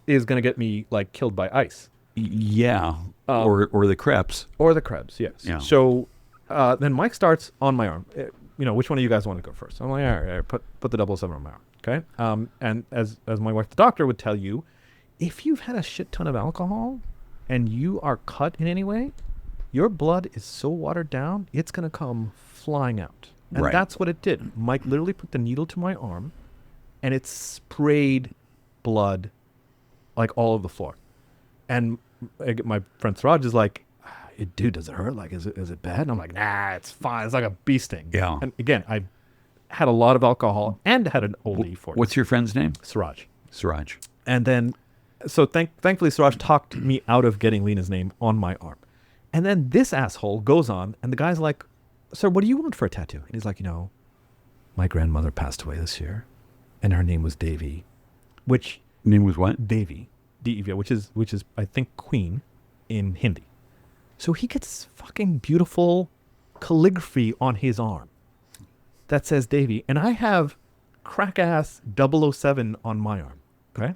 is going to get me killed by ICE. Yeah, or the Krebs. Or the Krebs, yes. Yeah. So then Mike starts on my arm. Which one of you guys want to go first? I'm like, all right, put the 007 on my arm. Okay. And as my wife, the doctor, would tell you, if you've had a shit ton of alcohol and you are cut in any way, your blood is so watered down, it's going to come flying out. And that's what it did. Mike literally put the needle to my arm, and it sprayed blood all over the floor. And my friend Suraj is like, dude, does it hurt? Is it bad? And I'm like, nah, it's fine. It's like a bee sting. Yeah. And again, I had a lot of alcohol and had an oldie for it. What's your friend's name? Suraj. And then, so thankfully, Suraj talked me out of getting Lena's name on my arm. And then this asshole goes on, and the guy's like, sir, what do you want for a tattoo? And he's like, my grandmother passed away this year, and her name was Devi, which... Name was what? Devi. D-E-V, which is, I think, queen in Hindi. So he gets fucking beautiful calligraphy on his arm that says Davy, and I have crack-ass 007 on my arm, okay?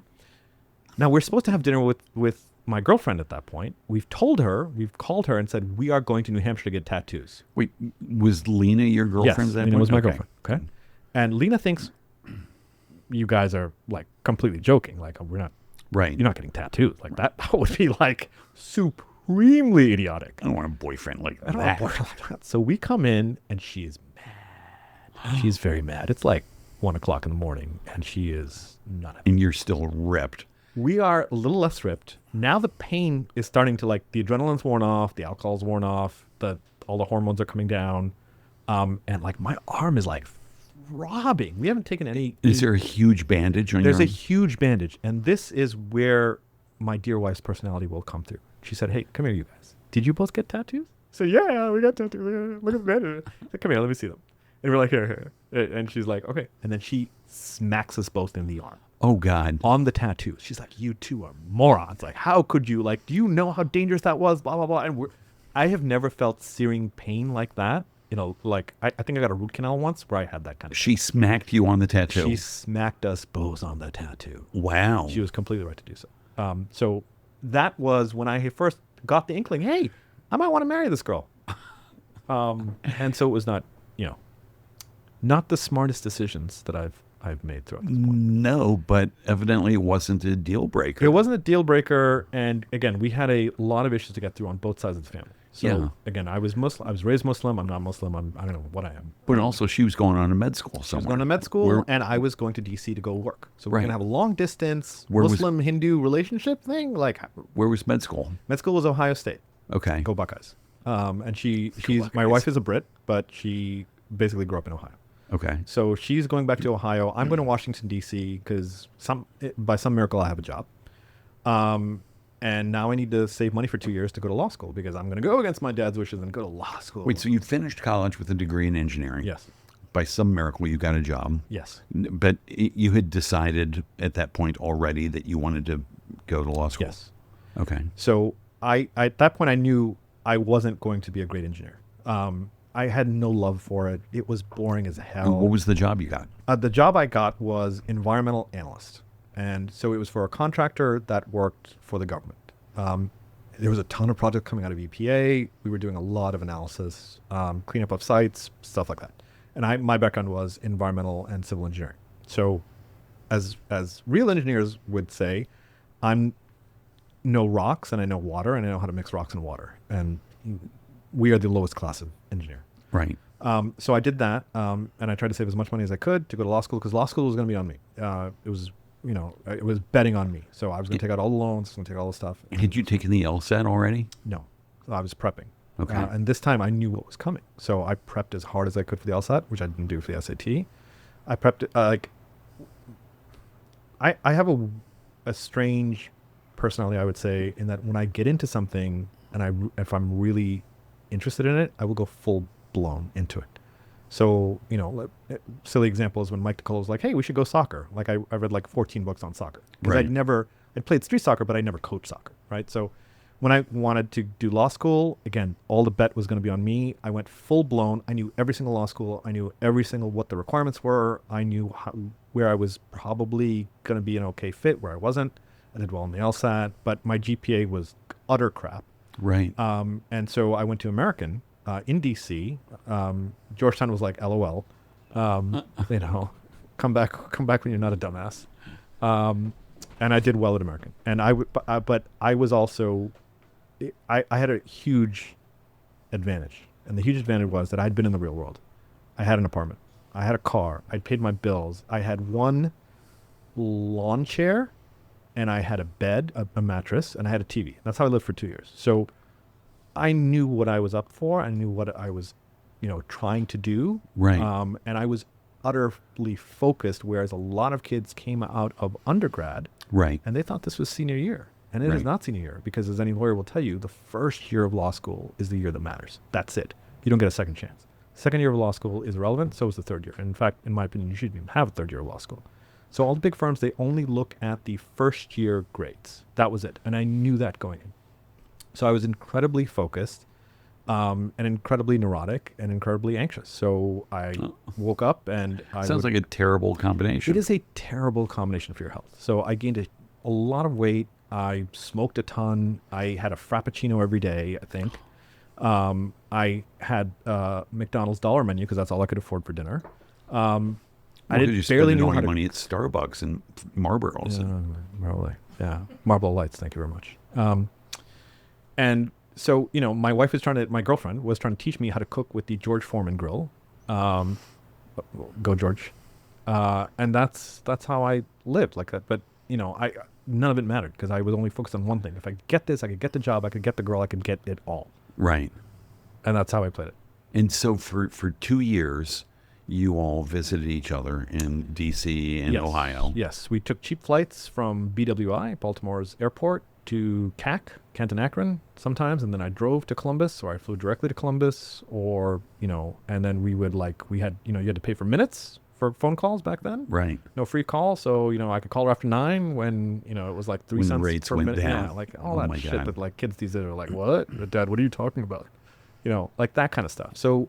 Now, we're supposed to have dinner with my girlfriend at that point. We've called her and said, we are going to New Hampshire to get tattoos. Wait, was Lena your girlfriend? Yes, Lena was my girlfriend, okay? And Lena thinks you guys are, completely joking. We're not... Right. You're not getting tattoos like that. That would be, supremely idiotic. I don't want a boyfriend like that. I don't want a boyfriend like that. So we come in, and she is mad. She's very mad. It's 1 o'clock in the morning, and she is not happy. And you're still ripped. We are a little less ripped. Now the pain is starting to, the adrenaline's worn off, the alcohol's worn off, all the hormones are coming down, and, my arm is, throbbing. We haven't taken any... Is there a huge bandage on your arm? There's a huge bandage, and this is where my dear wife's personality will come through. She said, hey, come here, you guys. Did you both get tattoos? So yeah, we got tattoos. Look at the bandage. Said, come here, let me see them. And we're like, here. And she's like, okay. And then she smacks us both in the arm. Oh, God. On the tattoos. She's like, you two are morons. How could you? Do you know how dangerous that was? Blah, blah, blah. And I have never felt searing pain like that. I think I got a root canal once where I had that kind of... She smacked you on the tattoo? She smacked us both on the tattoo. Wow. She was completely right to do so. So that was when I first got the inkling, hey, I might want to marry this girl. And so it was not, not the smartest decisions that I've made throughout this point. No, but evidently it wasn't a deal breaker. It wasn't a deal breaker, and again, we had a lot of issues to get through on both sides of the family. So again, I was Muslim. I was raised Muslim. I'm not Muslim. I don't know what I am. But also, she was going on to med school somewhere. She was going to med school, and I was going to D.C. to go work. So we're going to have a long distance Muslim-Hindu relationship thing. Where was med school? Med school was Ohio State. Okay. Go Buckeyes. And my wife is a Brit, but she basically grew up in Ohio. Okay. So she's going back to Ohio. I'm going to Washington, D.C. because by some miracle I have a job. And now I need to save money for 2 years to go to law school because I'm going to go against my dad's wishes and go to law school. Wait, so you finished college with a degree in engineering? Yes. By some miracle, you got a job? Yes. But you had decided at that point already that you wanted to go to law school? Yes. Okay. So I at that point I knew I wasn't going to be a great engineer. I had no love for it. It was boring as hell. What was the job you got? The job I got was environmental analyst. And so it was for a contractor that worked for the government. There was a ton of projects coming out of EPA. We were doing a lot of analysis, cleanup of sites, stuff like that. And my background was environmental and civil engineering. So as real engineers would say, I'm know rocks and I know water and I know how to mix rocks and water. And we are the lowest class of engineer. Right. So I did that. And I tried to save as much money as I could to go to law school because law school was going to be on me. It was betting on me. So I was going to take out all the loans, going to take all the stuff. Had you taken the LSAT already? No. So I was prepping. Okay. And this time I knew what was coming. So I prepped as hard as I could for the LSAT, which I didn't do for the SAT. I prepped I have a strange personality, I would say, in that when I get into something and if I'm really interested in it, I will go full blown into it. So, silly example is when Mike DeColo was like, hey, we should go soccer. Like I read like 14 books on soccer. Because Right. I'd played street soccer, but I never coached soccer, right? So when I wanted to do law school, again, all the bet was going to be on me. I went full blown. I knew every single law school. I knew every single what the requirements were. I knew where I was probably going to be an okay fit, where I wasn't. I did well in the LSAT, but my GPA was utter crap. Right. And so I went to American in DC. Georgetown was like, LOL. Come back when you're not a dumbass. And I did well at American. And but I was also, I had a huge advantage. And the huge advantage was that I'd been in the real world. I had an apartment. I had a car. I'd paid my bills. I had one lawn chair and I had a bed, a mattress, and I had a TV. That's how I lived for 2 years. So I knew what I was up for. I knew what I was, trying to do. Right. And I was utterly focused, whereas a lot of kids came out of undergrad Right. and they thought this was senior year. And it is Right. not senior year because, as any lawyer will tell you, the first year of law school is the year that matters. That's it. You don't get a second chance. Second year of law school is irrelevant. So is the third year. In fact, in my opinion, you shouldn't even have a third year of law school. So all the big firms, they only look at the first year grades. That was it. And I knew that going in. So I was incredibly focused and incredibly neurotic and incredibly anxious. So I woke up and Sounds like a terrible combination. it is a terrible combination for your health. So I gained a lot of weight. I smoked a ton. I had a Frappuccino every day, I think. I had McDonald's dollar menu because that's all I could afford for dinner. I Well, did you barely spend know all how your to... money at Starbucks and Marlboros. Probably. Yeah. Marlboro Lights. Thank you very much. And so, my girlfriend was trying to teach me how to cook with the George Foreman grill. Go George. And that's how I lived like that. But, none of it mattered because I was only focused on one thing. If I get this, I could get the job, I could get the girl, I could get it all. Right. And that's how I played it. And so for 2 years, you all visited each other in D.C. and Yes. Ohio. Yes. We took cheap flights from BWI, Baltimore's airport, to CAC, Canton Akron sometimes. And then I drove to Columbus, or I flew directly to Columbus, or, and then we would you had to pay for minutes for phone calls back then. Right. No free call. So, I could call her after 9 when, it was like 3 When the cents rates per went minute. down. Yeah, like Oh all that my shit God. that like kids these days are like, what? Dad, what are you talking about? Like that kind of stuff. So,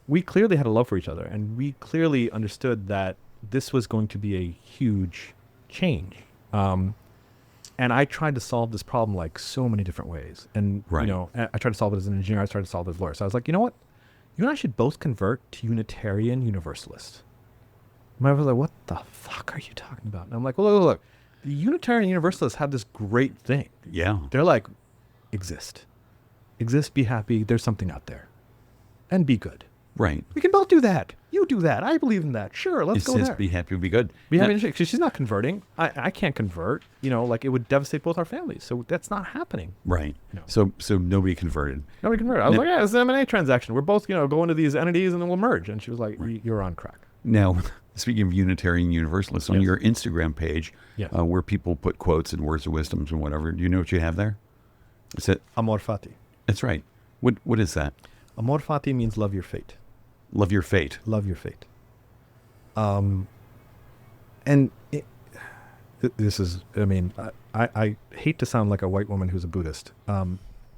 we clearly had a love for each other, and we clearly understood that this was going to be a huge change. And I tried to solve this problem like so many different ways. And, Right. I tried to solve it as an engineer. I tried to solve it as a lawyer. So I was like, you know what? You and I should both convert to Unitarian Universalist. My wife was like, what the fuck are you talking about? And I'm like, well, look. The Unitarian Universalists have this great thing. Yeah. They're like, exist. Exist, be happy. There's something out there. And be good. Right. We can both do that. You do that. I believe in that. Sure, let's go there. Be happy, be good. Be happy. Because she's not converting. I can't convert. Like it would devastate both our families. So that's not happening. Right. No. So nobody converted. Nobody converted. I was like, yeah, it's an M&A transaction. We're both, go into these entities and then we'll merge. And she was like, you're on crack. Now, speaking of Unitarian Universalists, on your Instagram page, where people put quotes and words of wisdoms and whatever, do you know what you have there? Is it Amor Fati? That's right. What is that? Amor Fati means love your fate. Love your fate. Love your fate. This is, I hate to sound like a white woman who's a Buddhist.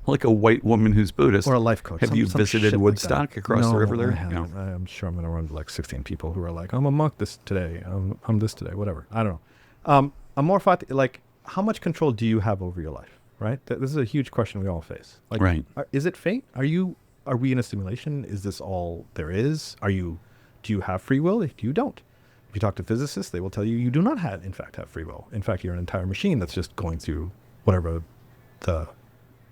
Like a white woman who's Buddhist. Or a life coach. Have you visited Woodstock across the river there? I haven't. No. I'm sure I'm going to run into like 16 people who are like, I'm a monk this today. I'm this today, whatever. I don't know. Amor Fati, like, how much control do you have over your life, right? This is a huge question we all face. Like, right. Is it fate? Are we in a simulation? Is this all there is? Do you have free will? If you don't. If you talk to physicists, they will tell you do not in fact have free will. In fact, you're an entire machine that's just going through whatever the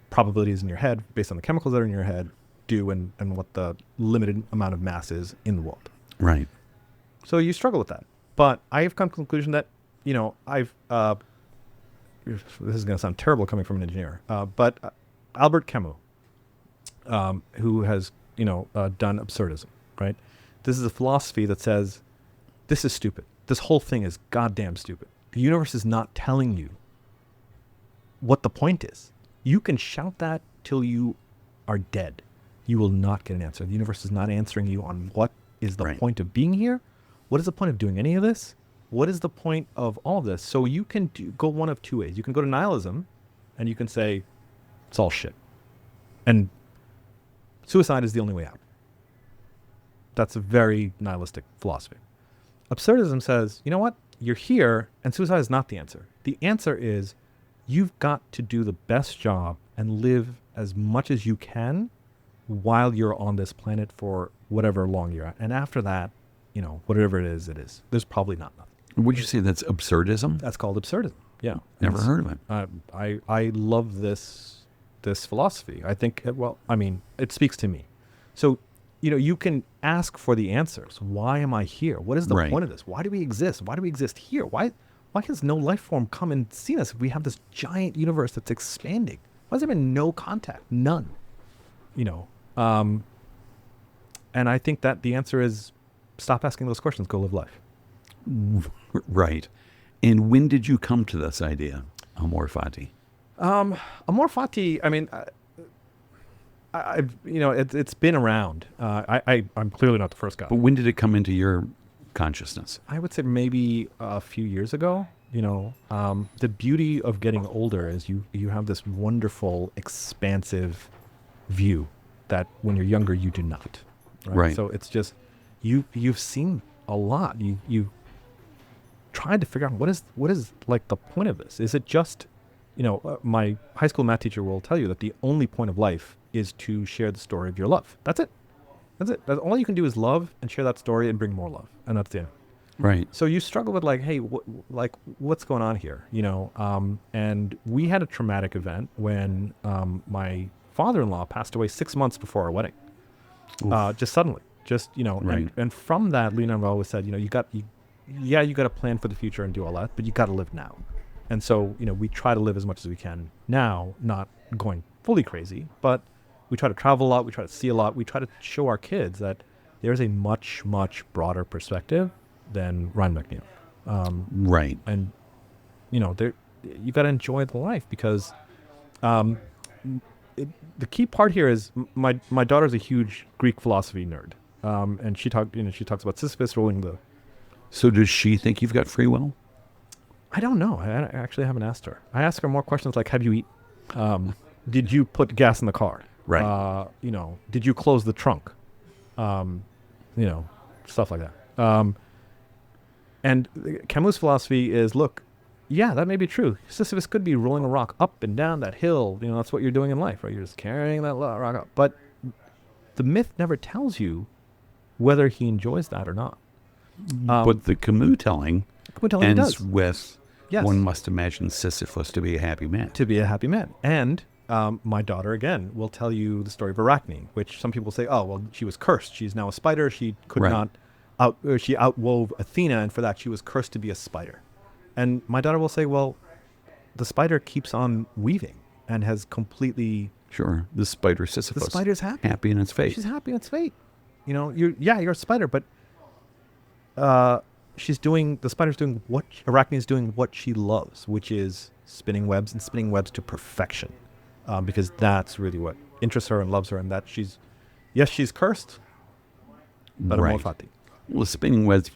probabilities in your head based on the chemicals that are in your head do and what the limited amount of mass is in the world. Right. So you struggle with that. But I have come to the conclusion that, this is going to sound terrible coming from an engineer, but Albert Camus, who has, done absurdism, right? This is a philosophy that says, this is stupid. This whole thing is goddamn stupid. The universe is not telling you what the point is. You can shout that till you are dead. You will not get an answer. The universe is not answering you on what is the point of being here. What is the point of doing any of this? What is the point of all of this? So you can go one of two ways. You can go to nihilism and you can say, it's all shit. And suicide is the only way out. That's a very nihilistic philosophy. Absurdism says, you know what? You're here and suicide is not the answer. The answer is you've got to do the best job and live as much as you can while you're on this planet for whatever long you're at. And after that, whatever it is, it is. There's probably not nothing. Would you say that's absurdism? That's called absurdism. Yeah. Never heard of it. I love this philosophy. I think, it speaks to me. So, you can ask for the answers. Why am I here? What is the point of this? Why do we exist? Why do we exist here? Why has no life form come and seen us if we have this giant universe that's expanding? Why has there been no contact? None. And I think that the answer is stop asking those questions, go live life. Right. And when did you come to this idea, Amor Fati? Amor Fati, it's been around. I'm clearly not the first guy. But when did it come into your consciousness? I would say maybe a few years ago. The beauty of getting older is you have this wonderful, expansive view that when you're younger you do not. Right. So it's just you've seen a lot. You tried to figure out what is like the point of this. Is it just my high school math teacher will tell you that the only point of life is to share the story of your love. That's it. That's all you can do is love and share that story and bring more love. And that's the end. Right. So you struggle with like, hey, what's going on here? And we had a traumatic event when my father-in-law passed away 6 months before our wedding. Just suddenly, Right. and from that, Lena and I always said, you got to plan for the future and do all that, but you got to live now. And so, we try to live as much as we can now, not going fully crazy, but we try to travel a lot. We try to see a lot. We try to show our kids that there's a much, much broader perspective than Ryan McNeil. Right. And, you got to enjoy the life because the key part here is my daughter's a huge Greek philosophy nerd. And she talks about Sisyphus rolling the... So does she think you've got free will? I don't know. I actually haven't asked her. I ask her more questions like, how do you eat? Did you put gas in the car? Right. Did you close the trunk? Stuff like that. And Camus' philosophy is, look, yeah, that may be true. Sisyphus could be rolling a rock up and down that hill. That's what you're doing in life, right? You're just carrying that rock up. But the myth never tells you whether he enjoys that or not. But the Camus telling ends does. with, yes, one must imagine Sisyphus to be a happy man. To be a happy man. And My daughter, again, will tell you the story of Arachne, which some people say, oh, well, she was cursed. She's now a spider. She could not she outwove Athena, and for that she was cursed to be a spider. And my daughter will say, well, the spider keeps on weaving and has completely... Sure. The spider Sisyphus. The spider's happy. Happy in its fate. She's happy in its fate. You know, you're a spider, but the spider's doing Arachne is doing what she loves, which is spinning webs to perfection. Because that's really what interests her and loves her, and that she's cursed, but Amor Fati. Well, the spinning webs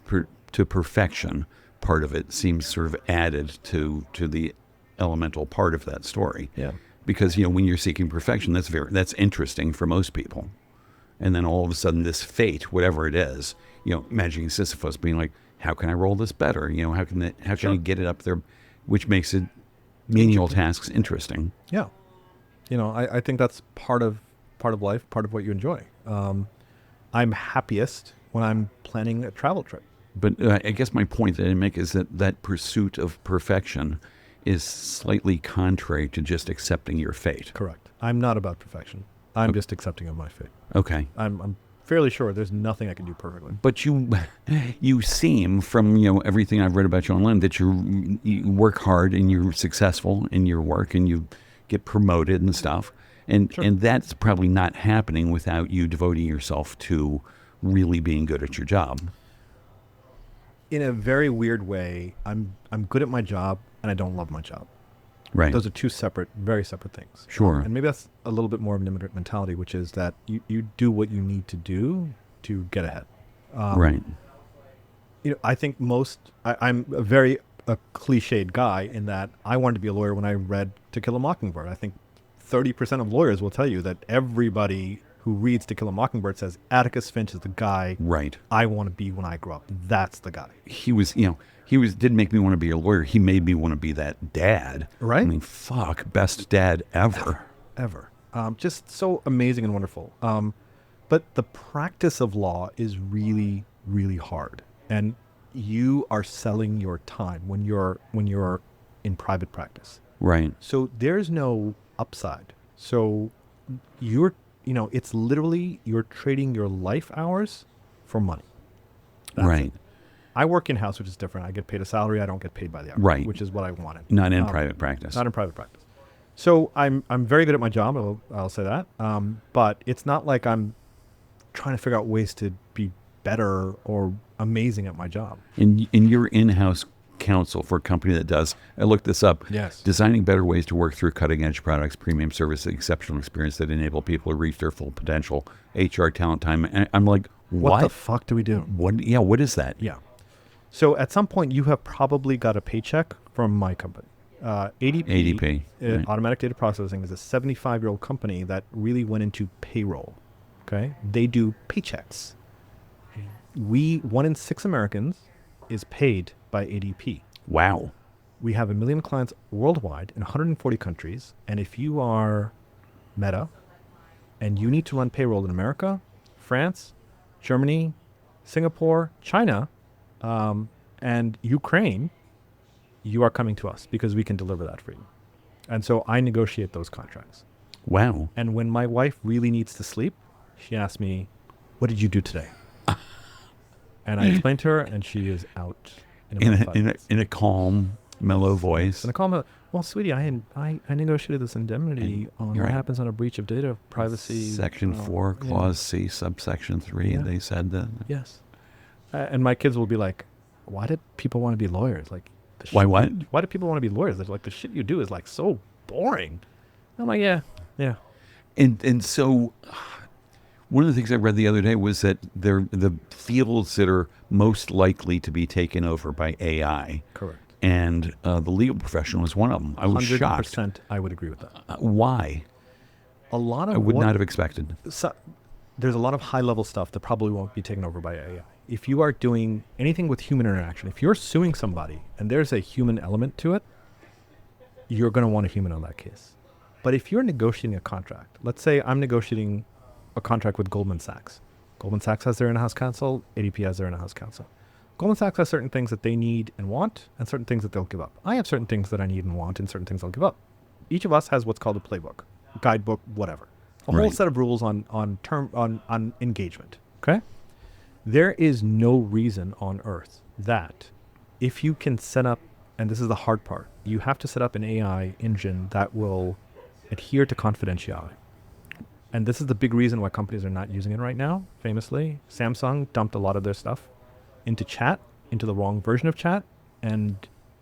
to perfection part of it seems sort of added to the elemental part of that story. Yeah. Because, when you're seeking perfection, that's interesting for most people. And then all of a sudden this fate, whatever it is, imagining Sisyphus being like, how can I roll this better? How can I get it up there? Which makes it menial tasks interesting. Yeah. I think that's part of life, part of what you enjoy. I'm happiest when I'm planning a travel trip. But I guess my point that I make is that pursuit of perfection is slightly contrary to just accepting your fate. Correct. I'm not about perfection. I'm just accepting of my fate. Okay. I'm fairly sure there's nothing I can do perfectly. But you seem from everything I've read about you online that you work hard and you're successful in your work and you get promoted and stuff. And Sure. and that's probably not happening without you devoting yourself to really being good at your job. In a very weird way, I'm good at my job and I don't love my job. Right. Those are two very separate things. Sure. And maybe that's a little bit more of an immigrant mentality, which is that you do what you need to do to get ahead. Right. I think I'm a very cliched guy in that I wanted to be a lawyer when I read To Kill a Mockingbird. I think 30% of lawyers will tell you that everybody who reads To Kill a Mockingbird says Atticus Finch is the guy I want to be when I grow up. That's the guy. He didn't make me want to be a lawyer. He made me want to be that dad. Right. I mean, fuck, best dad ever. Ever. Just so amazing and wonderful. But the practice of law is really, really hard. And you are selling your time when you're in private practice. Right. So there's no upside. So it's literally you're trading your life hours for money. That's right. it. I work in-house, which is different. I get paid a salary. I don't get paid by the hour, right. which is what I wanted. Not in private practice. Not in private practice. So I'm very good at my job. I'll say that. But it's not like I'm trying to figure out ways to be better or amazing at my job. And you're in-house counsel for a company that does, I looked this up, Yes. designing better ways to work through cutting-edge products, premium service, exceptional experience that enable people to reach their full potential, HR, talent, time. And I'm like, What the fuck do we do? What? Yeah, what is that? Yeah. So at some point, you have probably got a paycheck from my company. ADP, right. Automatic Data Processing, is a 75-year-old company that really went into payroll. Okay? They do paychecks. 1 in 6 Americans is paid by ADP. Wow. We have 1 million clients worldwide in 140 countries. And if you are Meta and you need to run payroll in America, France, Germany, Singapore, China, and Ukraine, you are coming to us because we can deliver that for you. And so I negotiate those contracts. Wow. And when my wife really needs to sleep, she asks me, what did you do today? And I explain to her, and she is out in a calm, mellow voice. And I call her, well, sweetie, I negotiated this indemnity on what happens on a breach of data privacy. Section 4, Clause C, subsection 3, and they said that. Yes. And my kids will be like, why did people want to be lawyers? Like, why what? Why do people want to be lawyers? They're like, the shit you do is like so boring. I'm like, yeah. And so one of the things I read the other day was that the fields that are most likely to be taken over by AI. Correct. And the legal profession was one of them. I was 100% shocked. I would agree with that. Why? A lot of I would not have expected. So, there's a lot of high-level stuff that probably won't be taken over by AI. If you are doing anything with human interaction, if you're suing somebody and there's a human element to it, you're going to want a human on that case. But if you're negotiating a contract, let's say I'm negotiating a contract with Goldman Sachs. Goldman Sachs has their in-house counsel. ADP has their in-house counsel. Goldman Sachs has certain things that they need and want and certain things that they'll give up. I have certain things that I need and want and certain things I'll give up. Each of us has what's called a playbook. guidebook, whatever. A whole set of rules on engagement. Okay? There is no reason on earth that if you can set up, and this is the hard part, you have to set up an AI engine that will adhere to confidentiality. And this is the big reason why companies are not using it right now. Famously, Samsung dumped a lot of their stuff into chat, into the wrong version of chat, and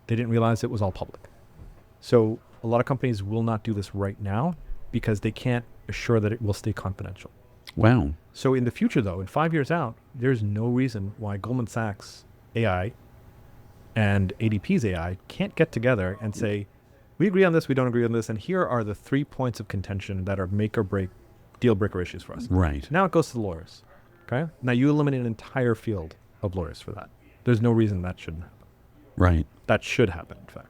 they didn't realize it was all public. So a lot of companies will not do this right now because they can't assure that it will stay confidential. Wow. So in the future, though, in 5 years out, there's no reason why Goldman Sachs AI and ADP's AI can't get together and say, we agree on this, we don't agree on this, and here are the 3 points of contention that are make or break, deal breaker issues for us. Right. Now it goes to the lawyers. Okay? Now you eliminate an entire field of lawyers for that. There's no reason that shouldn't happen. Right. That should happen, in fact.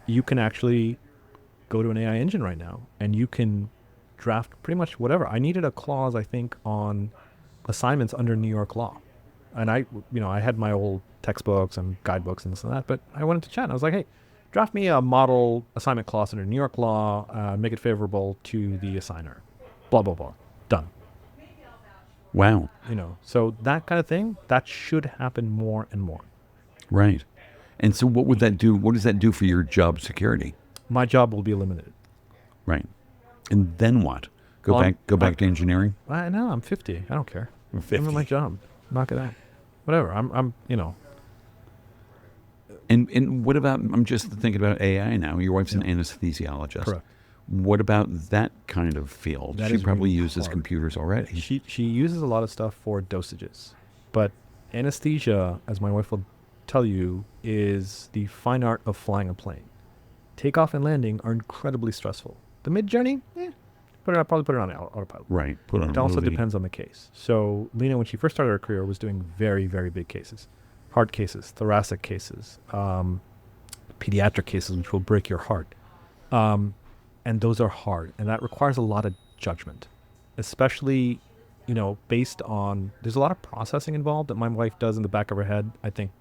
You can actually go to an AI engine right now and you can draft pretty much whatever. I needed a clause, I think, on assignments under New York law. And I had my old textbooks and guidebooks and this and that, but I went into chat and I was like, hey, draft me a model assignment clause under New York law, make it favorable to the assigner, blah, blah, blah. Done. Wow. So that kind of thing, that should happen more and more. Right. And so what would that do? What does that do for your job security? My job will be eliminated. Right. And then what? Go back to engineering? I know, I'm 50. I don't care. I'm 50. I'm my job. Knock it out. Whatever. I'm. And what about, I'm just thinking about AI now. Your wife's an anesthesiologist. Correct. What about that kind of field? That she is probably really uses hard. Computers already. She uses a lot of stuff for dosages. But anesthesia, as my wife will tell you, is the fine art of flying a plane. Takeoff and landing are incredibly stressful. The mid-journey, probably put it on autopilot. Right. Put on It a also movie. depends on the case. So Lena, when she first started her career, was doing very, very big cases. Heart cases, thoracic cases, pediatric cases, which will break your heart. And those are hard. And that requires a lot of judgment, especially, based on, there's a lot of processing involved that my wife does in the back of her head, I think,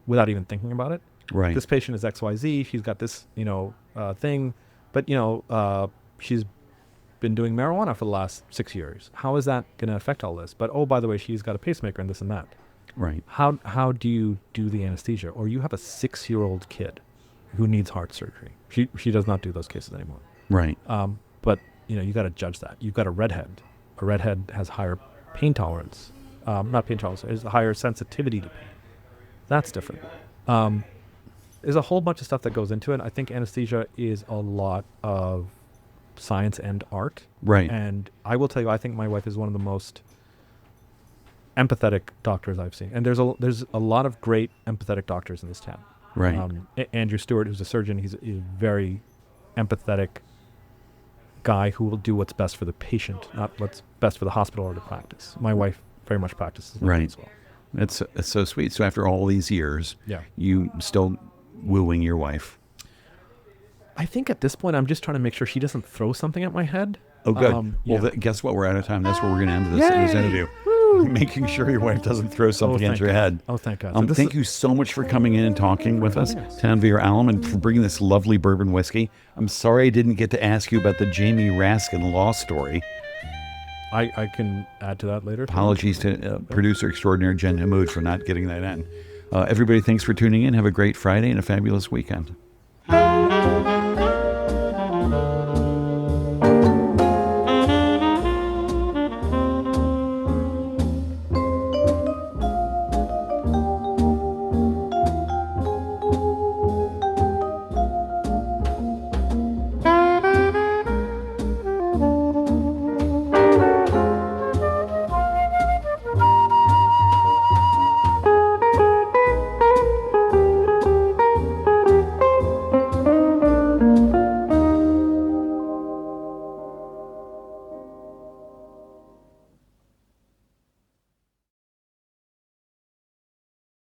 without even thinking about it. Right. This patient is XYZ. She's got this, thing. But, she's been doing marijuana for the last 6 years. How is that going to affect all this? But, oh, by the way, she's got a pacemaker and this and that. Right. How do you do the anesthesia? Or you have a 6-year-old kid who needs heart surgery. She does not do those cases anymore. Right. But, you got to judge that. You've got a redhead. A redhead has higher pain tolerance. Not pain tolerance, has a higher sensitivity to pain. That's different. There's a whole bunch of stuff that goes into it. I think anesthesia is a lot of science and art. Right. And I will tell you, I think my wife is one of the most empathetic doctors I've seen. And there's a lot of great empathetic doctors in this town. Right. Andrew Stewart, who's a surgeon, he's a very empathetic guy who will do what's best for the patient, not what's best for the hospital or the practice. My wife very much practices like that as well. That's so sweet. So after all these years, Yeah. you still wooing your wife. I think at this point, I'm just trying to make sure she doesn't throw something at my head. Oh, good. Guess what? We're out of time. That's where we're going to end this interview. Making sure your wife doesn't throw something at your head. Oh, thank God. Thank you so much for coming in and talking with us, Tanvir Alam, and for bringing this lovely bourbon whiskey. I'm sorry I didn't get to ask you about the Jamie Raskin law story. I can add to that later. Apologies to producer extraordinaire Jen Hamoud for not getting that in. Everybody, thanks for tuning in. Have a great Friday and a fabulous weekend.